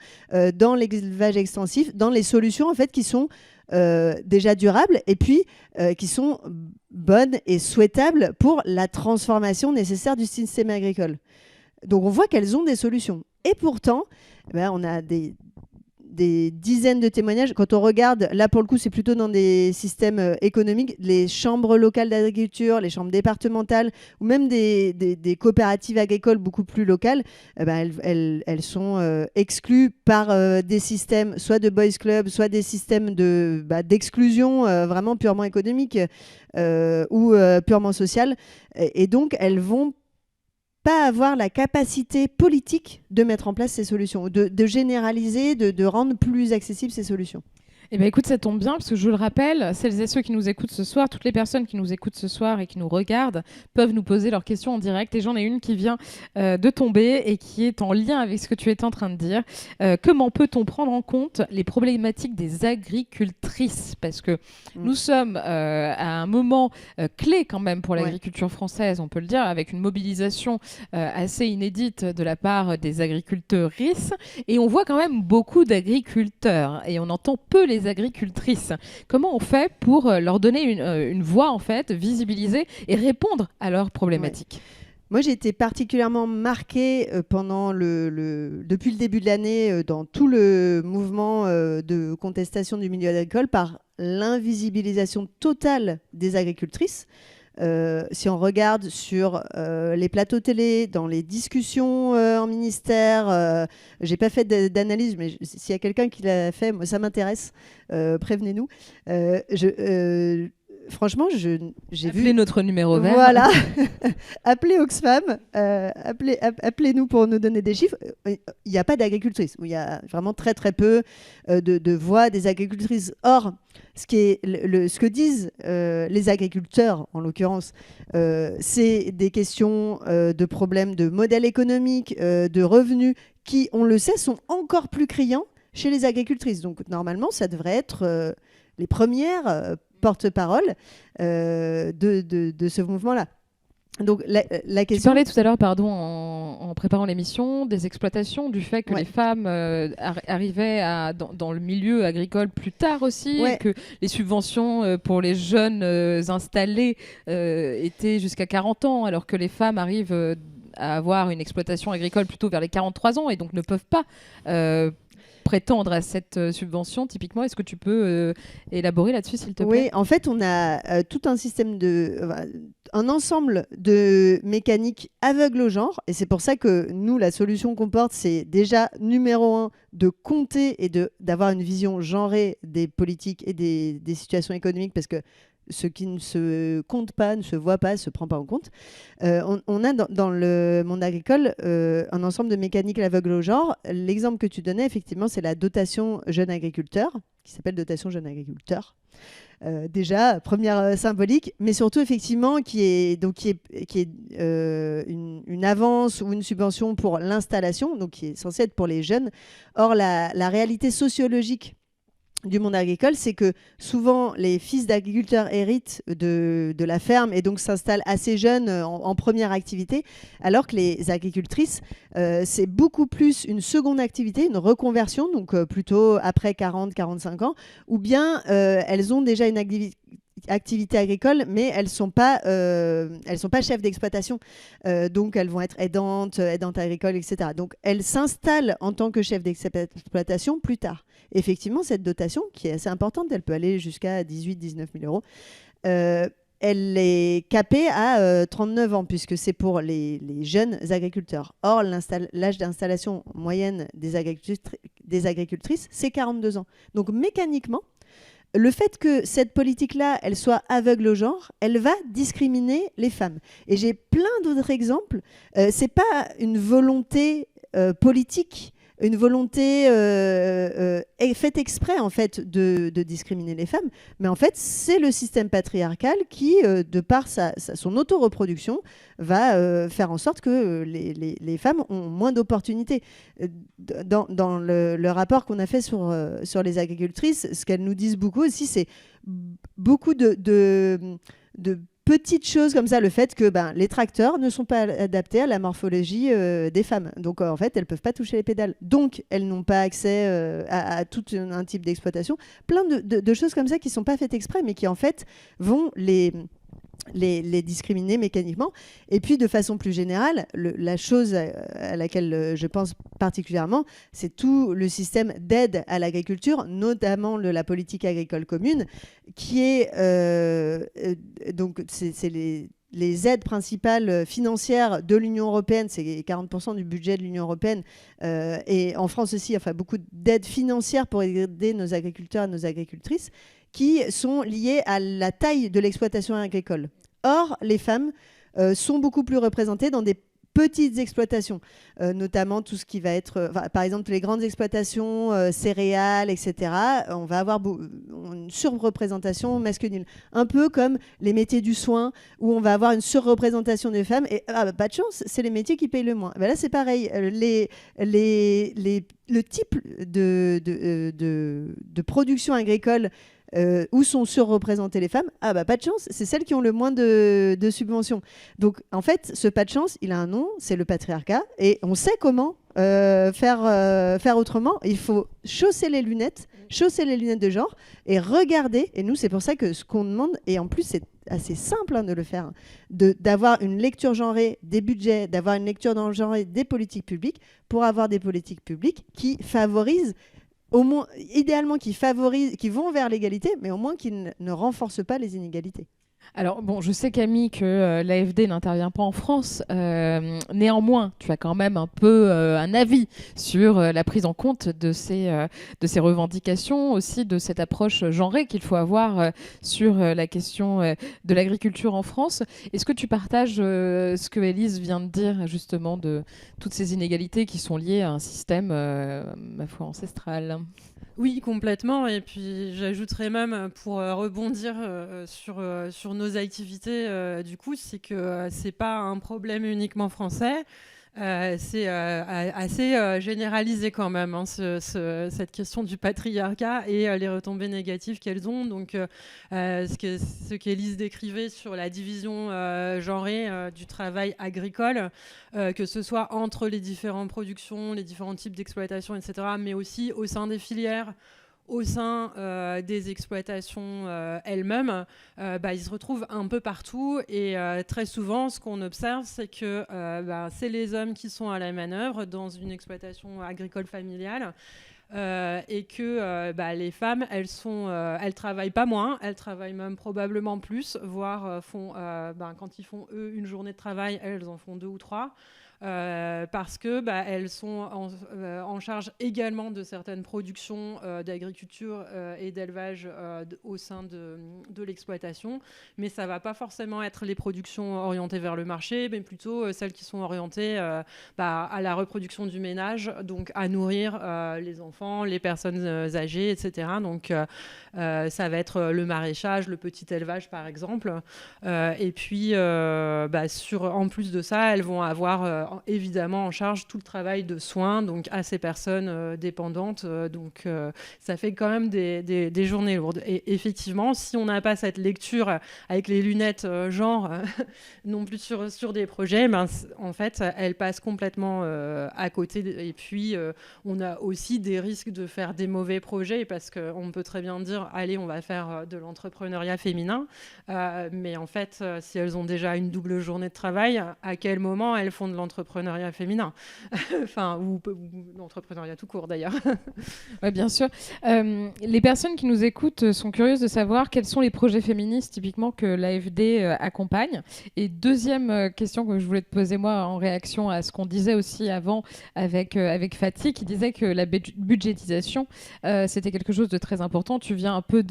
dans l'élevage extensif, dans les solutions en fait qui sont déjà durables et puis qui sont bonnes et souhaitables pour la transformation nécessaire du système agricole. Donc on voit qu'elles ont des solutions. Et pourtant, on a des dizaines de témoignages. Quand on regarde, là pour le coup, c'est plutôt dans des systèmes économiques, les chambres locales d'agriculture, les chambres départementales, ou même des coopératives agricoles beaucoup plus locales, elles sont exclues par des systèmes, soit de boys club, soit des systèmes d'exclusion vraiment purement économique ou purement sociale. Et donc, elles vont pas avoir la capacité politique de mettre en place ces solutions, de généraliser, de rendre plus accessibles ces solutions.
Eh bien, écoute, ça tombe bien, parce que je le rappelle, celles et ceux qui nous écoutent ce soir, toutes les personnes qui nous écoutent ce soir et qui nous regardent peuvent nous poser leurs questions en direct. Et j'en ai une qui vient de tomber et qui est en lien avec ce que tu étais en train de dire. Comment peut-on prendre en compte les problématiques des agricultrices ? Parce que nous sommes à un moment clé quand même pour l'agriculture française, on peut le dire, avec une mobilisation assez inédite de la part des agricultrices. Et on voit quand même beaucoup d'agriculteurs et on entend peu les agricultrices. Comment on fait pour leur donner une voix, en fait, visibiliser et répondre à leurs problématiques ?
Moi, j'ai été particulièrement marquée depuis le début de l'année dans tout le mouvement de contestation du milieu agricole par l'invisibilisation totale des agricultrices. Si on regarde sur les plateaux télé, dans les discussions en ministère, j'ai pas fait d'analyse, mais s'il y a quelqu'un qui l'a fait, moi, ça m'intéresse, prévenez-nous. Franchement, j'ai vu...
Appelez notre numéro vert.
Voilà. Appelez Oxfam. Appelez-nous pour nous donner des chiffres. Il n'y a pas d'agricultrices. Il y a vraiment très, très peu de voix des agricultrices. Or, ce que disent les agriculteurs, en l'occurrence, c'est des questions de problèmes de modèle économique, de revenus, qui, on le sait, sont encore plus criants chez les agricultrices. Donc, normalement, ça devrait être les premières porte-parole de ce mouvement-là. Donc la question...
Tu parlais tout à l'heure, en préparant l'émission, des exploitations, du fait que les femmes arrivaient dans le milieu agricole plus tard aussi, et que les subventions pour les jeunes installés étaient jusqu'à 40 ans, alors que les femmes arrivent à avoir une exploitation agricole plutôt vers les 43 ans et donc ne peuvent pas prétendre à cette subvention, typiquement. Est-ce que tu peux élaborer là-dessus, s'il te plaît ?
Oui, en fait, on a tout un système un ensemble de mécaniques aveugles au genre, et c'est pour ça que nous, la solution qu'on porte, c'est déjà, numéro 1, de compter et d'avoir une vision genrée des politiques et des situations économiques, parce que ce qui ne se compte pas, ne se voit pas, ne se prend pas en compte. On a dans le monde agricole un ensemble de mécaniques aveugles au genre. L'exemple que tu donnais, effectivement, c'est la dotation jeune agriculteur, qui s'appelle dotation jeune agriculteur. Déjà, première symbolique, mais surtout, effectivement, qui est une avance ou une subvention pour l'installation, donc qui est censée être pour les jeunes. Or, la réalité sociologique du monde agricole, c'est que souvent les fils d'agriculteurs héritent de la ferme et donc s'installent assez jeunes en première activité, alors que les agricultrices, c'est beaucoup plus une seconde activité, une reconversion, donc plutôt après 40-45 ans, ou bien elles ont déjà une activité agricole, mais elles sont pas chefs d'exploitation, donc elles vont être aidantes agricoles, etc. Donc elles s'installent en tant que chefs d'exploitation plus tard. Effectivement, cette dotation, qui est assez importante, elle peut aller jusqu'à 18-19 000 euros, elle est capée à 39 ans, puisque c'est pour les jeunes agriculteurs. Or, l'âge d'installation moyenne des agricultrices, c'est 42 ans. Donc mécaniquement, le fait que cette politique-là, elle soit aveugle au genre, elle va discriminer les femmes. Et j'ai plein d'autres exemples. C'est pas une volonté politique, une volonté faite exprès en fait de discriminer les femmes, mais en fait c'est le système patriarcal qui, de par son auto-reproduction, va faire en sorte que les femmes ont moins d'opportunités. Dans le rapport qu'on a fait sur les agricultrices, ce qu'elles nous disent beaucoup aussi, c'est beaucoup de petites choses comme ça, le fait que les tracteurs ne sont pas adaptés à la morphologie des femmes. Donc, en fait, elles ne peuvent pas toucher les pédales. Donc, elles n'ont pas accès à tout un type d'exploitation. Plein de choses comme ça qui ne sont pas faites exprès, mais qui, en fait, vont les discriminer mécaniquement. Et puis, de façon plus générale, la chose à laquelle je pense particulièrement, c'est tout le système d'aide à l'agriculture, notamment de la politique agricole commune, qui est... donc, c'est les aides principales financières de l'Union européenne, c'est 40% du budget de l'Union européenne, et en France aussi, enfin, beaucoup d'aides financières pour aider nos agriculteurs et nos agricultrices, qui sont liées à la taille de l'exploitation agricole. Or, les femmes sont beaucoup plus représentées dans des petites exploitations, notamment tout ce qui va être, par exemple, les grandes exploitations céréales, etc. On va avoir une surreprésentation masculine. Un peu comme les métiers du soin, où on va avoir une surreprésentation des femmes. Et pas de chance, c'est les métiers qui payent le moins. Là, c'est pareil. Le type de production agricole où sont surreprésentées les femmes? Ah bah pas de chance, c'est celles qui ont le moins de subventions. Donc en fait, ce pas de chance, il a un nom, c'est le patriarcat, et on sait comment faire autrement. Il faut chausser les lunettes de genre et regarder. Et nous, c'est pour ça que ce qu'on demande, et en plus c'est assez simple de le faire, d'avoir une lecture genrée des budgets, d'avoir une lecture genrée des politiques publiques, pour avoir des politiques publiques qui favorisent, au moins, idéalement qui vont vers l'égalité, mais au moins qui ne renforcent pas les inégalités.
Alors, bon, je sais, Camille, que l'AFD n'intervient pas en France. Néanmoins, tu as quand même un peu un avis sur la prise en compte de ces revendications, aussi de cette approche genrée qu'il faut avoir sur la question de l'agriculture en France. Est-ce que tu partages ce que Élise vient de dire, justement, de toutes ces inégalités qui sont liées à un système, ma foi, ancestral ?
Oui, complètement. Et puis j'ajouterais même, pour rebondir sur nos activités, du coup, c'est que c'est pas un problème uniquement français. C'est assez généralisé quand même, hein, cette question du patriarcat et les retombées négatives qu'elles ont. Donc, ce qu'Élise décrivait sur la division genrée du travail agricole, que ce soit entre les différentes productions, les différents types d'exploitation, etc., mais aussi au sein des filières, au sein des exploitations elles-mêmes, ils se retrouvent un peu partout, et très souvent ce qu'on observe, c'est que c'est les hommes qui sont à la manœuvre dans une exploitation agricole familiale, et que les femmes, elles travaillent pas moins, elles travaillent même probablement plus, voire quand ils font eux une journée de travail, elles en font 2 ou 3. Parce que elles sont en charge également de certaines productions d'agriculture et d'élevage au sein de l'exploitation, mais ça va pas forcément être les productions orientées vers le marché, mais plutôt celles qui sont orientées à la reproduction du ménage, donc à nourrir les enfants, les personnes âgées, etc. Donc ça va être le maraîchage, le petit élevage par exemple, et puis en plus de ça, elles vont avoir évidemment en charge tout le travail de soins donc à ces personnes dépendantes, donc ça fait quand même des journées lourdes. Et effectivement, si on n'a pas cette lecture avec les lunettes genre non plus sur des projets, en fait elle passe complètement à côté. Et puis on a aussi des risques de faire des mauvais projets, parce qu'on peut très bien dire allez, on va faire de l'entrepreneuriat féminin, mais en fait si elles ont déjà une double journée de travail, à quel moment elles font de l'entrepreneuriat féminin ou l'entrepreneuriat tout court d'ailleurs.
Oui, bien sûr. Les personnes qui nous écoutent sont curieuses de savoir quels sont les projets féministes typiquement que l'AFD accompagne. Et deuxième question que je voulais te poser moi en réaction à ce qu'on disait aussi avant avec Fatih, qui disait que la budgétisation c'était quelque chose de très important. Tu viens un peu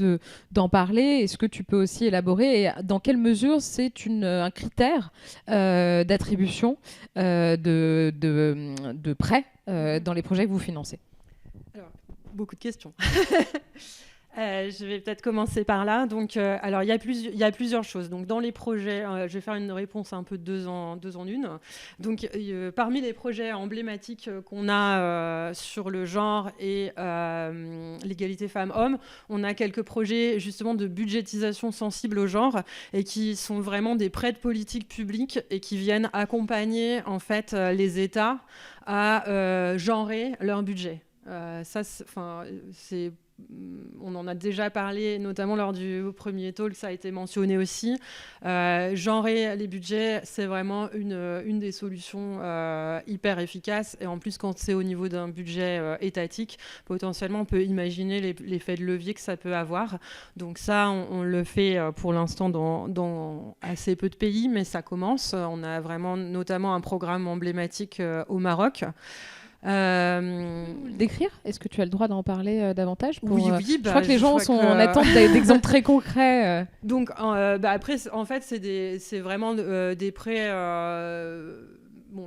d'en parler. Est-ce que tu peux aussi élaborer, et dans quelle mesure c'est un critère d'attribution de prêts dans les projets que vous financez?
Alors, beaucoup de questions. Je vais peut-être commencer par là. Donc, alors, il y a plusieurs choses. Donc, dans les projets, je vais faire une réponse un peu deux en une. Donc, parmi les projets emblématiques qu'on a sur le genre et l'égalité femmes-hommes, on a quelques projets justement de budgétisation sensible au genre, et qui sont vraiment des prêts de politique publique et qui viennent accompagner en fait les États à genrer leur budget. On en a déjà parlé, notamment lors du premier talk, ça a été mentionné aussi. Genrer les budgets, c'est vraiment une des solutions hyper efficaces. Et en plus, quand c'est au niveau d'un budget étatique, potentiellement, on peut imaginer l'effet de levier que ça peut avoir. Donc ça, on le fait pour l'instant dans assez peu de pays, mais ça commence. On a vraiment notamment un programme emblématique au Maroc.
Décrire ? Est-ce que tu as le droit d'en parler davantage
Oui.
Je crois que les gens sont en attente d'exemples très concrets.
Donc après, en fait, c'est vraiment des prêts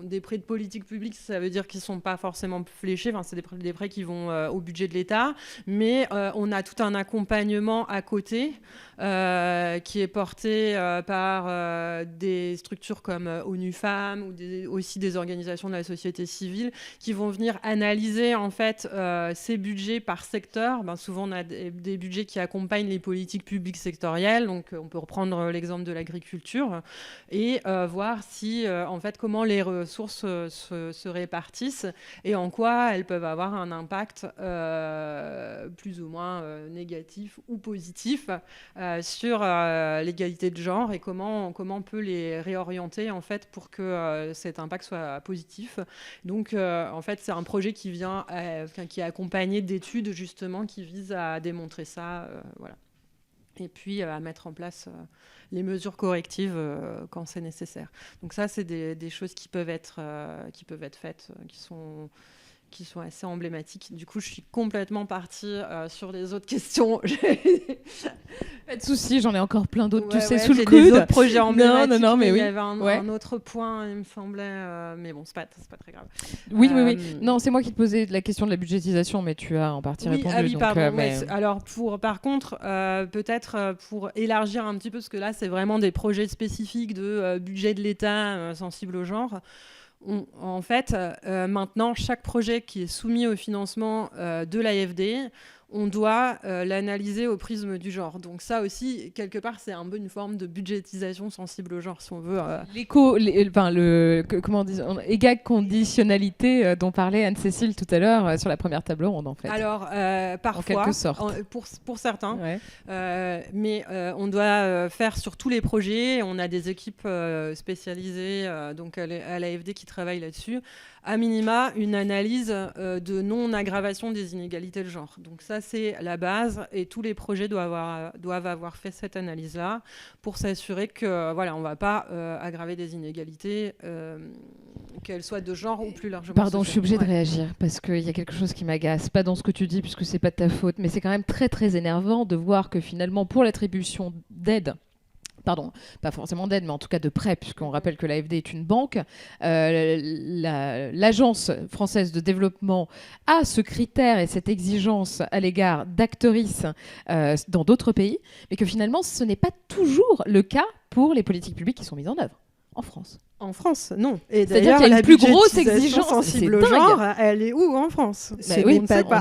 des prêts de politique publique, ça veut dire qu'ils ne sont pas forcément fléchés. Enfin, c'est des prêts qui vont au budget de l'État. Mais on a tout un accompagnement à côté qui est porté par des structures comme ONU Femmes ou aussi des organisations de la société civile qui vont venir analyser en fait ces budgets par secteur. Souvent, on a des budgets qui accompagnent les politiques publiques sectorielles. Donc, on peut reprendre l'exemple de l'agriculture et voir si, en fait, comment les ressources se répartissent et en quoi elles peuvent avoir un impact plus ou moins négatif ou positif sur l'égalité de genre et comment on peut les réorienter en fait pour que cet impact soit positif. Donc, en fait, c'est un projet qui est accompagné d'études justement qui visent à démontrer ça, voilà. Et puis à mettre en place les mesures correctives quand c'est nécessaire. Donc ça, c'est des choses qui peuvent être faites, qui sont assez emblématiques. Du coup, je suis complètement partie sur les autres questions.
Pas de souci, j'en ai encore plein d'autres, tu sais,
sous
le
le
coude.
Des autres projets emblématiques.
Non, mais oui.
Il y avait un autre point, il me semblait, mais bon, c'est pas très grave.
Oui. Non, c'est moi qui te posais la question de la budgétisation, mais tu as en partie répondu.
Ah oui,
donc,
pardon.
mais...
Alors, par contre, peut-être pour élargir un petit peu, parce que là, c'est vraiment des projets spécifiques de budget de l'État sensibles au genre. En fait, maintenant, chaque projet qui est soumis au financement de l'AFD, on doit l'analyser au prisme du genre. Donc ça aussi, quelque part, c'est un peu une forme de budgétisation sensible au genre, si on veut. Égale conditionnalité
dont parlait Anne-Cécile tout à l'heure sur la première table ronde, en fait.
Alors, parfois,
en quelque sorte.
Pour certains, mais on doit faire sur tous les projets. On a des équipes spécialisées donc à l'AFD qui travaillent là-dessus. À minima, une analyse de non-aggravation des inégalités de genre. Donc ça, c'est la base et tous les projets doivent avoir fait cette analyse-là pour s'assurer que on ne va pas aggraver des inégalités, qu'elles soient de genre ou plus largement
Pardon, je suis obligée de réagir parce qu'il y a quelque chose qui m'agace, pas dans ce que tu dis puisque c'est pas de ta faute, mais c'est quand même très très énervant de voir que finalement pour l'attribution d'aide, pas forcément d'aide, mais en tout cas de prêts, puisqu'on rappelle que l'AFD est une banque. L'Agence française de développement a ce critère et cette exigence à l'égard d'actrices dans d'autres pays, mais que finalement, ce n'est pas toujours le cas pour les politiques publiques qui sont mises en œuvre en France.
En France, non. Et
c'est-à-dire qu'il y a une plus grosse exigence
sensible au genre, elle est où en France?
On est d'accord.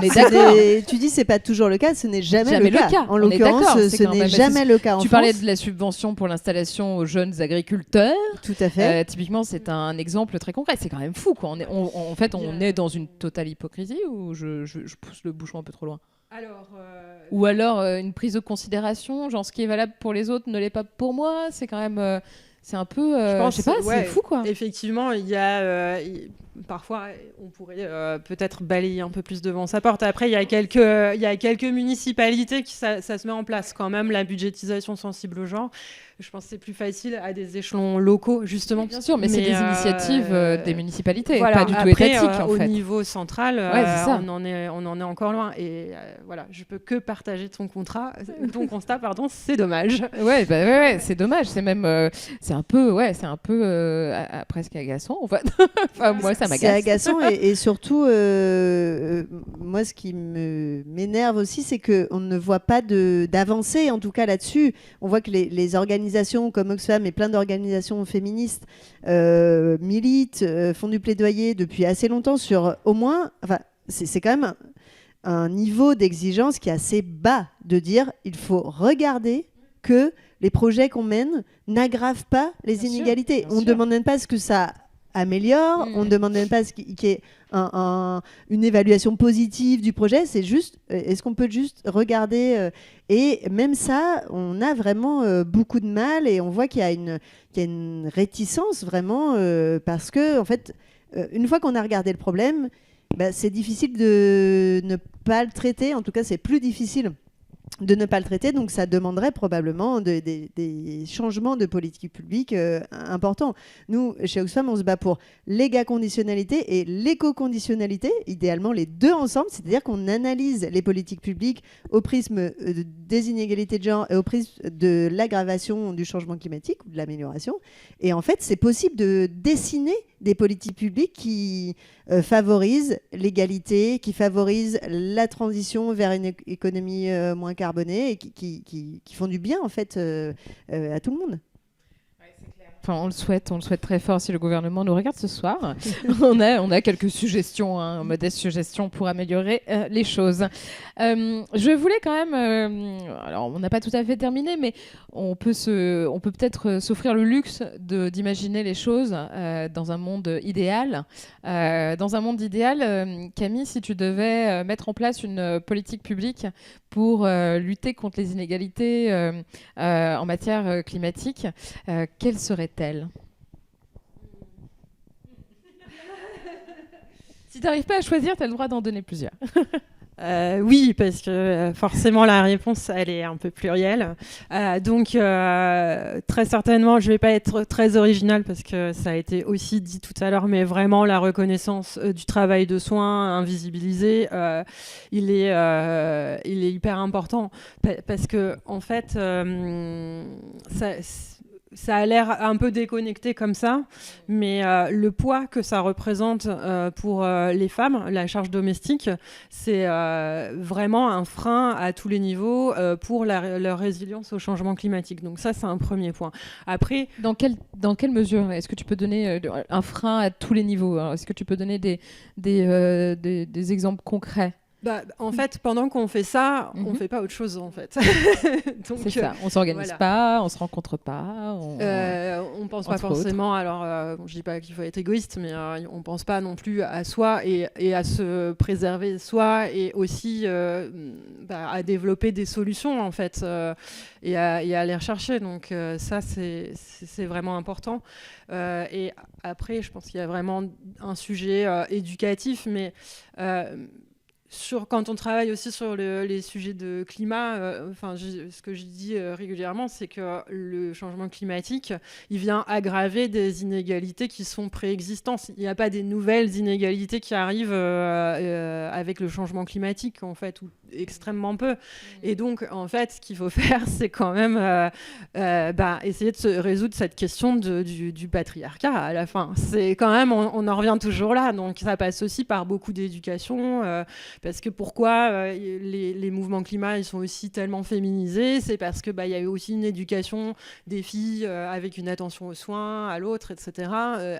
Tu dis c'est pas toujours le cas, ce n'est jamais le cas. En
on
l'occurrence, ce n'est jamais le cas en France.
Tu parlais de la subvention pour l'installation aux jeunes agriculteurs.
Tout à fait.
Typiquement, c'est un exemple très concret. C'est quand même fou, quoi. On est dans une totale hypocrisie ou je pousse le bouchon un peu trop loin? Ou alors une prise de considération, genre ce qui est valable pour les autres ne l'est pas pour moi. C'est quand même... c'est un peu, je sais pas, c'est fou quoi.
Effectivement, il y a parfois on pourrait peut-être balayer un peu plus devant sa porte. Après, il y a quelques municipalités qui ça se met en place quand même la budgétisation sensible au genre. Je pense que c'est plus facile à des échelons locaux justement.
Bien sûr, mais c'est des initiatives des municipalités,
voilà,
pas du tout
après,
étatiques en fait.
Au niveau central, on en est encore loin. Et voilà, je peux que partager ton constat, c'est dommage.
Ouais, c'est dommage. C'est même, c'est un peu presque agaçant. En fait. Enfin, moi, ça m'agace.
C'est agaçant et surtout, moi, ce qui m'énerve aussi, c'est qu'on ne voit pas d'avancée, en tout cas là-dessus. On voit que les organisations comme Oxfam et plein d'organisations féministes militent, font du plaidoyer depuis assez longtemps sur au moins... Enfin, c'est quand même un niveau d'exigence qui est assez bas de dire il faut regarder que les projets qu'on mène n'aggravent pas les inégalités. On ne demande même pas ce que ça améliore, on ne demande même pas qu'il y ait une évaluation positive du projet, c'est juste, est-ce qu'on peut juste regarder et même ça, on a vraiment beaucoup de mal et on voit qu'il y a une réticence vraiment parce que, en fait, une fois qu'on a regardé le problème, c'est difficile de ne pas le traiter, en tout cas c'est plus difficile de ne pas le traiter, donc ça demanderait probablement des changements de politique publique importants. Nous, chez Oxfam, on se bat pour l'éga-conditionnalité et l'éco-conditionnalité, idéalement les deux ensemble, c'est-à-dire qu'on analyse les politiques publiques au prisme des inégalités de genre et au prisme de l'aggravation du changement climatique ou de l'amélioration. Et en fait, c'est possible de dessiner des politiques publiques qui favorisent l'égalité, qui favorisent la transition vers une économie moins carbonée et qui font du bien en fait à tout le monde.
Enfin, on le souhaite très fort si le gouvernement nous regarde ce soir. on a quelques suggestions, modestes suggestions pour améliorer les choses. Je voulais quand même, alors on n'a pas tout à fait terminé, mais on peut peut-être s'offrir le luxe d'imaginer les choses dans un monde idéal. Dans un monde idéal, Camille, si tu devais mettre en place une politique publique pour lutter contre les inégalités en matière climatique, quelle serait-elle ? Si tu n'arrives pas à choisir, tu as le droit d'en donner plusieurs.
Oui, parce que forcément la réponse elle est un peu plurielle. Donc très certainement, je vais pas être très originale parce que ça a été aussi dit tout à l'heure, mais vraiment la reconnaissance du travail de soins invisibilisé, il est hyper important parce que en fait ça a l'air un peu déconnecté comme ça, mais le poids que ça représente pour les femmes, la charge domestique, c'est vraiment un frein à tous les niveaux pour leur résilience au changement climatique. Donc ça, c'est un premier point. Après,
dans quelle mesure est-ce que tu peux donner un frein à tous les niveaux ? Alors, est-ce que tu peux donner des exemples concrets ?
En fait, pendant qu'on fait ça, on fait pas autre chose en fait.
Donc, c'est ça. On s'organise pas, on se rencontre pas.
On pense pas forcément. Alors, je dis pas qu'il faut être égoïste, mais on pense pas non plus à soi et à se préserver soi et aussi à développer des solutions en fait et à les rechercher. Donc ça, c'est vraiment important. Et après, je pense qu'il y a vraiment un sujet éducatif, mais quand on travaille aussi sur les sujets de climat, ce que je dis régulièrement, c'est que le changement climatique, il vient aggraver des inégalités qui sont préexistantes. Il n'y a pas des nouvelles inégalités qui arrivent avec le changement climatique, en fait, ou extrêmement peu. Et donc, en fait, ce qu'il faut faire, c'est quand même essayer de se résoudre cette question du patriarcat à la fin. C'est quand même, on en revient toujours là. Donc, ça passe aussi par beaucoup d'éducation. Parce que pourquoi les mouvements climat ils sont aussi tellement féminisés, c'est parce que y a eu aussi une éducation des filles avec une attention aux soins, à l'autre, etc.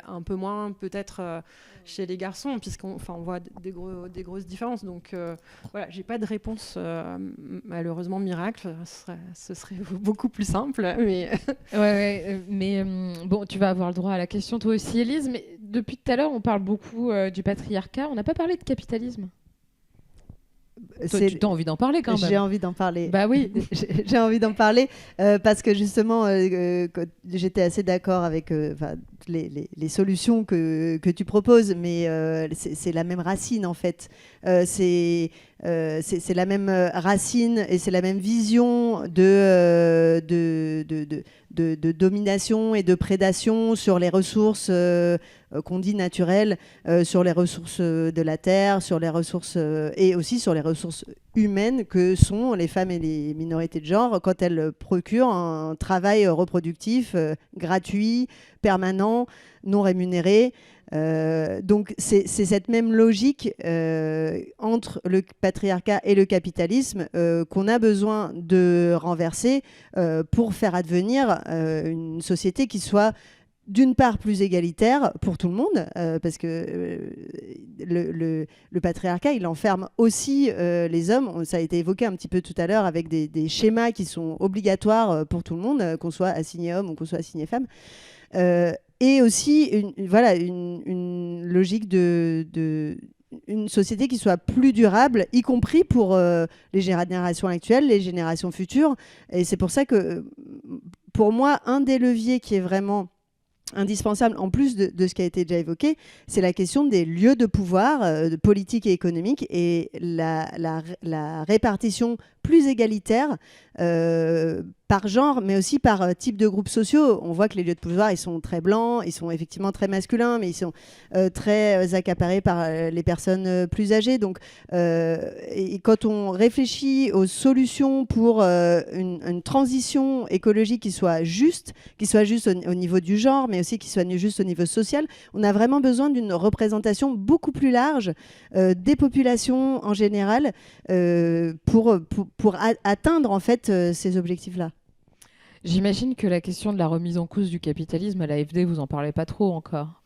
Un peu moins peut-être chez les garçons, puisqu'on voit des grosses différences. Donc voilà, j'ai pas de réponse malheureusement miracle. Ce serait beaucoup plus simple. Mais
mais bon, tu vas avoir le droit à la question toi aussi, Élise. Mais depuis tout à l'heure, on parle beaucoup du patriarcat. On n'a pas parlé de capitalisme. Toi, tu as envie d'en parler quand même.
J'ai envie d'en parler.
Bah oui.
J'ai envie d'en parler parce que justement, j'étais assez d'accord avec les solutions que tu proposes, mais c'est la même racine en fait. C'est la même racine et c'est la même vision de domination et de prédation sur les ressources qu'on dit naturelles, sur les ressources de la terre, sur les ressources et aussi sur les ressources humaines que sont les femmes et les minorités de genre quand elles procurent un travail reproductif gratuit, permanent, non rémunéré. Donc c'est cette même logique entre le patriarcat et le capitalisme qu'on a besoin de renverser pour faire advenir une société qui soit d'une part plus égalitaire pour tout le monde, parce que le patriarcat, il enferme aussi les hommes. Ça a été évoqué un petit peu tout à l'heure avec des schémas qui sont obligatoires pour tout le monde, qu'on soit assigné homme ou qu'on soit assigné femme. Et aussi une logique une société qui soit plus durable, y compris pour les générations actuelles, les générations futures. Et c'est pour ça que, pour moi, un des leviers qui est vraiment indispensable, en plus de ce qui a été déjà évoqué, c'est la question des lieux de pouvoir politique et économique et la répartition plus égalitaire par genre, mais aussi par type de groupes sociaux. On voit que les lieux de pouvoir, ils sont très blancs, ils sont effectivement très masculins, mais ils sont très accaparés par les personnes plus âgées. Donc, et quand on réfléchit aux solutions pour une transition écologique qui soit juste au niveau du genre, mais aussi qui soit juste au niveau social, on a vraiment besoin d'une représentation beaucoup plus large des populations en général pour atteindre en fait ces objectifs-là.
J'imagine que la question de la remise en cause du capitalisme à l'AFD, vous en parlez pas trop encore.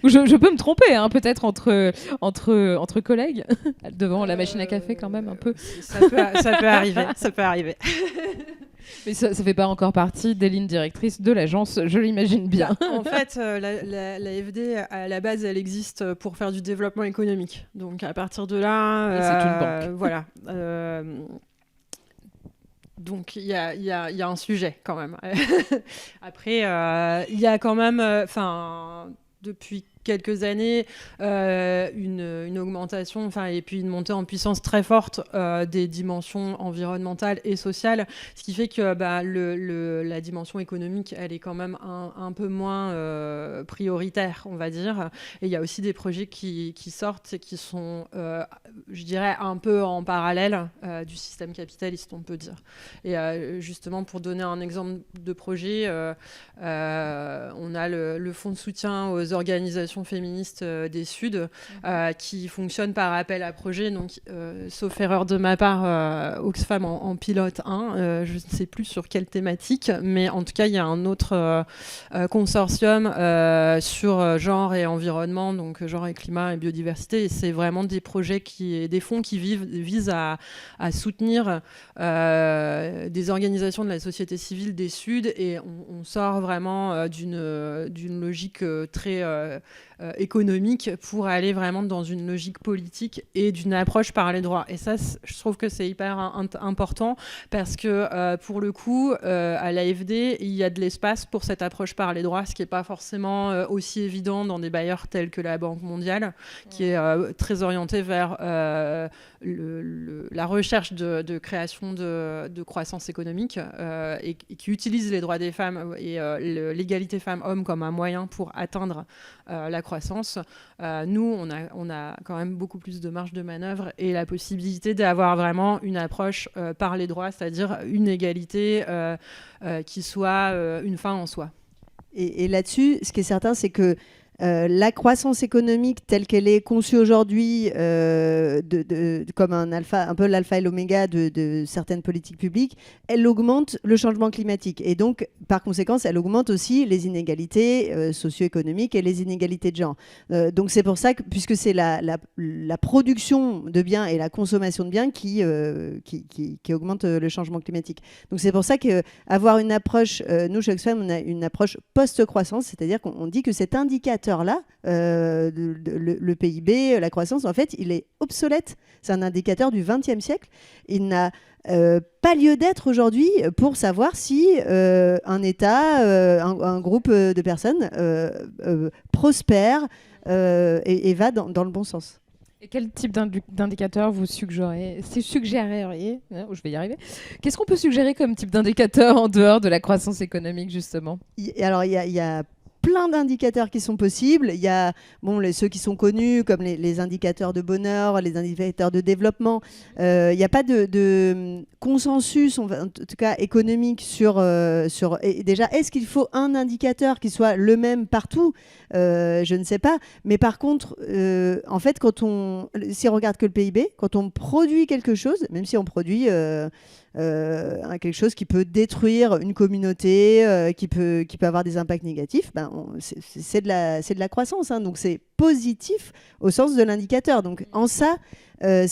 je peux me tromper, hein, peut-être entre collègues, devant la machine à café quand même un peu.
Ça peut arriver, ça peut arriver.
Mais ça fait pas encore partie des lignes directrices de l'agence, je l'imagine bien.
En fait, l'AFD, à la base, elle existe pour faire du développement économique. Donc à partir de là,
c'est une banque.
Voilà. Donc il y a un sujet quand même. Après, il y a quand même, depuis quelques années, une augmentation, et puis une montée en puissance très forte des dimensions environnementales et sociales, ce qui fait que la dimension économique, elle est quand même un peu moins prioritaire, on va dire. Et il y a aussi des projets qui sortent et qui sont, je dirais, un peu en parallèle du système capitaliste, on peut dire. Et justement, pour donner un exemple de projet, on a le fonds de soutien aux organisations féministes des Suds qui fonctionne par appel à projet, donc sauf erreur de ma part, Oxfam en pilote un, je ne sais plus sur quelle thématique, mais en tout cas il y a un autre consortium sur genre et environnement, donc genre et climat et biodiversité, et c'est vraiment des projets des fonds qui visent à soutenir des organisations de la société civile des Suds, et on sort vraiment d'une logique très économique pour aller vraiment dans une logique politique et d'une approche par les droits. Et ça, je trouve que c'est hyper important parce que pour le coup, à l'AFD, il y a de l'espace pour cette approche par les droits, ce qui n'est pas forcément aussi évident dans des bailleurs tels que la Banque mondiale, qui est très orientée vers la recherche de création de croissance économique et qui utilise les droits des femmes et l'égalité femmes-hommes comme un moyen pour atteindre la croissance. Nous, on a quand même beaucoup plus de marge de manœuvre et la possibilité d'avoir vraiment une approche par les droits, c'est-à-dire une égalité qui soit une fin en soi.
Et là-dessus, ce qui est certain, c'est que la croissance économique telle qu'elle est conçue aujourd'hui, comme un peu l'alpha et l'oméga de certaines politiques publiques, elle augmente le changement climatique. Et donc, par conséquent, elle augmente aussi les inégalités socio-économiques et les inégalités de genre. Donc c'est pour ça que, puisque c'est la production de biens et la consommation de biens qui augmente le changement climatique. Donc c'est pour ça qu'avoir une approche, nous chez Oxfam, on a une approche post-croissance, c'est-à-dire qu'on dit que cet indicateur là, le PIB, la croissance, en fait, il est obsolète. C'est un indicateur du XXe siècle. Il n'a pas lieu d'être aujourd'hui pour savoir si un État, un groupe de personnes prospère et va dans le bon sens.
Et quel type d'indicateur vous suggéreriez ? Je vais y arriver. Qu'est-ce qu'on peut suggérer comme type d'indicateur en dehors de la croissance économique, justement ?
Alors, il y a plein d'indicateurs qui sont possibles. Il y a ceux qui sont connus, comme les indicateurs de bonheur, les indicateurs de développement. Il n'y a pas de consensus, en tout cas économique, sur et déjà, est-ce qu'il faut un indicateur qui soit le même partout ? Je ne sais pas. Mais par contre, en fait, si on regarde que le PIB, quand on produit quelque chose, même si on produit quelque chose qui peut détruire une communauté, qui peut avoir des impacts négatifs, c'est de la croissance, hein, donc c'est positif au sens de l'indicateur. Donc en ça, voilà,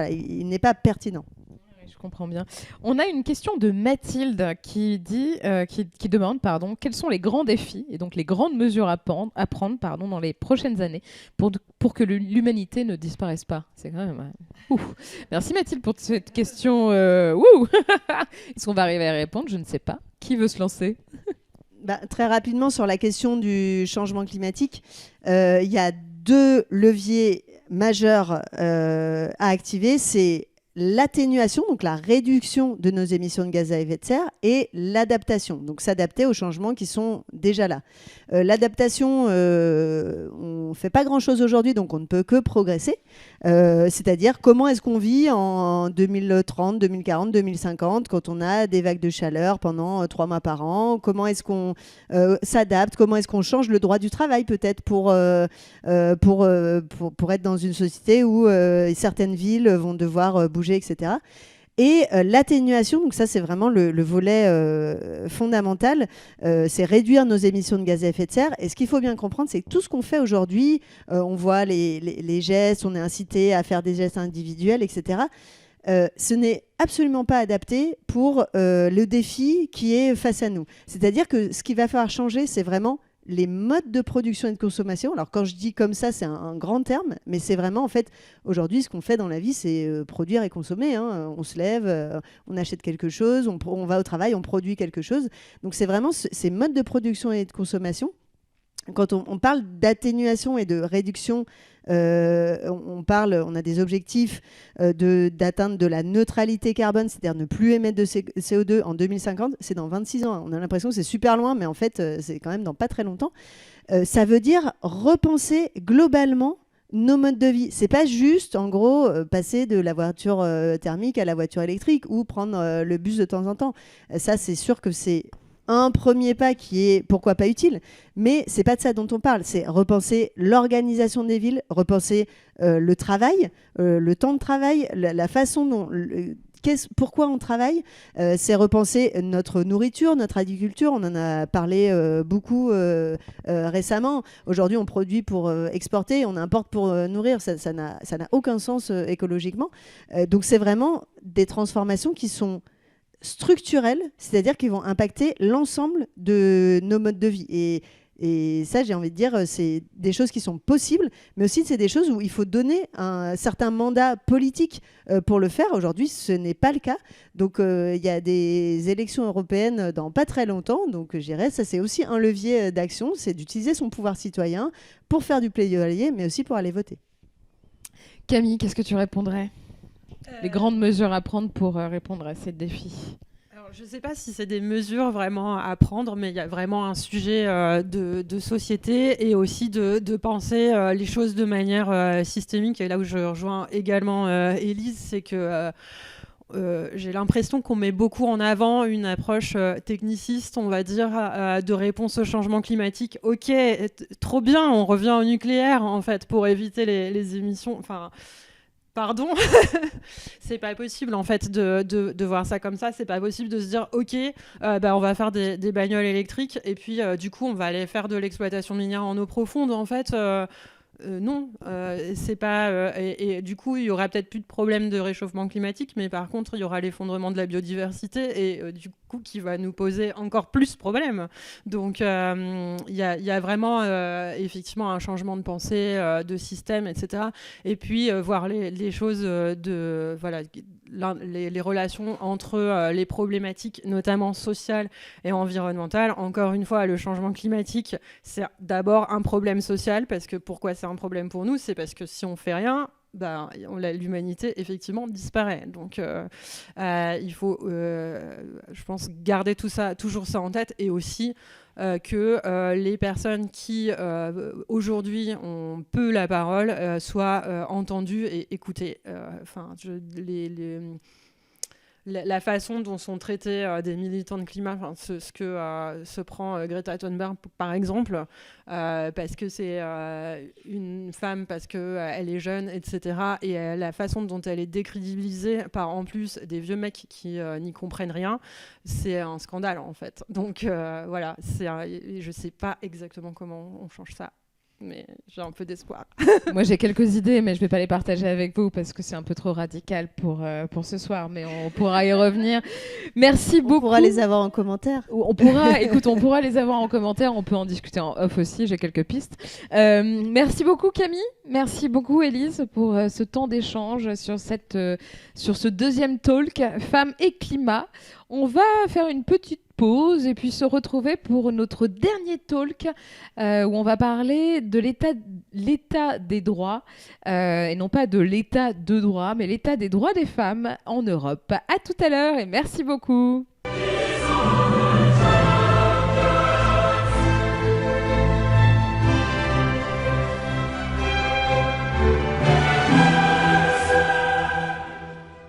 il n'est pas pertinent.
Je comprends bien. On a une question de Mathilde qui demande quels sont les grands défis et donc les grandes mesures à prendre dans les prochaines années pour que l'humanité ne disparaisse pas. C'est quand même... Merci Mathilde pour cette question. Est-ce qu'on va arriver à répondre ? Je ne sais pas. Qui veut se lancer ?
Très rapidement sur la question du changement climatique, il y a deux leviers majeurs à activer, c'est l'atténuation, donc la réduction de nos émissions de gaz à effet de serre, et l'adaptation, donc s'adapter aux changements qui sont déjà là. L'adaptation, on ne fait pas grand-chose aujourd'hui, donc on ne peut que progresser. C'est-à-dire comment est-ce qu'on vit en 2030, 2040, 2050, quand on a des vagues de chaleur pendant 3 mois par an. Comment est-ce qu'on s'adapte, comment est-ce qu'on change le droit du travail peut-être pour être dans une société où certaines villes vont devoir bouger, etc. Et l'atténuation, donc ça c'est vraiment le volet fondamental, c'est réduire nos émissions de gaz à effet de serre. Et ce qu'il faut bien comprendre, c'est que tout ce qu'on fait aujourd'hui, on voit les gestes, on est incité à faire des gestes individuels, etc. Ce n'est absolument pas adapté pour le défi qui est face à nous. C'est-à-dire que ce qu'il va falloir changer, c'est vraiment les modes de production et de consommation. Alors quand je dis comme ça, c'est un grand terme, mais c'est vraiment en fait, aujourd'hui, ce qu'on fait dans la vie, c'est produire et consommer. Hein. On se lève, on achète quelque chose, on va au travail, on produit quelque chose. Donc c'est vraiment ces modes de production et de consommation. Quand on parle d'atténuation et de réduction, on a des objectifs d'atteindre de la neutralité carbone, c'est-à-dire ne plus émettre de CO2 en 2050. C'est dans 26 ans. On a l'impression que c'est super loin, mais en fait, c'est quand même dans pas très longtemps. Ça veut dire repenser globalement nos modes de vie. C'est pas juste, en gros, passer de la voiture thermique à la voiture électrique ou prendre le bus de temps en temps. Ça, c'est sûr que c'est un premier pas qui est pourquoi pas utile, mais c'est pas de ça dont on parle. C'est repenser l'organisation des villes, repenser le travail, le temps de travail, la façon dont pourquoi on travaille, c'est repenser notre nourriture, notre agriculture. On en a parlé beaucoup récemment. Aujourd'hui, on produit pour exporter, on importe pour nourrir. Ça n'a aucun sens écologiquement. Donc c'est vraiment des transformations qui sont structurelles, c'est-à-dire qu'ils vont impacter l'ensemble de nos modes de vie. Et ça, j'ai envie de dire, c'est des choses qui sont possibles, mais aussi c'est des choses où il faut donner un certain mandat politique pour le faire. Aujourd'hui, ce n'est pas le cas. Donc, il y a des élections européennes dans pas très longtemps. Donc, je dirais, ça, c'est aussi un levier d'action, c'est d'utiliser son pouvoir citoyen pour faire du plaidoyer, mais aussi pour aller voter.
Camille, qu'est-ce que tu répondrais ? Les grandes mesures à prendre pour répondre à ces défis.
Alors, je ne sais pas si c'est des mesures vraiment à prendre, mais il y a vraiment un sujet de société et aussi de penser les choses de manière systémique. Et là où je rejoins également Élise, c'est que j'ai l'impression qu'on met beaucoup en avant une approche techniciste, on va dire, de réponse au changement climatique. Ok, trop bien, on revient au nucléaire, en fait, pour éviter les émissions... Enfin, pardon, c'est pas possible en fait de voir ça comme ça. C'est pas possible de se dire ok, on va faire des bagnoles électriques et puis du coup on va aller faire de l'exploitation minière en eau profonde. En fait, non, c'est pas. Et du coup, il y aura peut-être plus de problème de réchauffement climatique, mais par contre, il y aura l'effondrement de la biodiversité et du coup, qui va nous poser encore plus de problèmes. Donc, il y a vraiment effectivement un changement de pensée, de système, etc. Et puis voir les choses les relations entre les problématiques, notamment sociales et environnementales. Encore une fois, le changement climatique, c'est d'abord un problème social, parce que pourquoi c'est un problème pour nous ? C'est parce que si on fait rien, l'humanité, effectivement, disparaît. Donc, il faut, je pense, garder toujours ça en tête, et aussi que les personnes qui, aujourd'hui, ont peu la parole, soient entendues et écoutées. La façon dont sont traités des militants de climat, ce que se prend Greta Thunberg par exemple, parce que c'est une femme, parce qu'elle est jeune, etc. Et la façon dont elle est décrédibilisée par en plus des vieux mecs qui n'y comprennent rien, c'est un scandale en fait. Donc voilà, je sais pas exactement comment on change ça, mais j'ai un peu d'espoir.
Moi, j'ai quelques idées, mais je ne vais pas les partager avec vous parce que c'est un peu trop radical pour ce soir, mais on pourra y revenir. Merci beaucoup.
On pourra les avoir en commentaire.
On pourra les avoir en commentaire, on peut en discuter en off aussi, j'ai quelques pistes. Merci beaucoup Camille, merci beaucoup Élise pour ce temps d'échange sur ce deuxième talk, Femmes et climat. On va faire une petite pause et puis se retrouver pour notre dernier talk où on va parler de l'état des droits, et non pas de l'état de droit, mais l'état des droits des femmes en Europe. À tout à l'heure et merci beaucoup.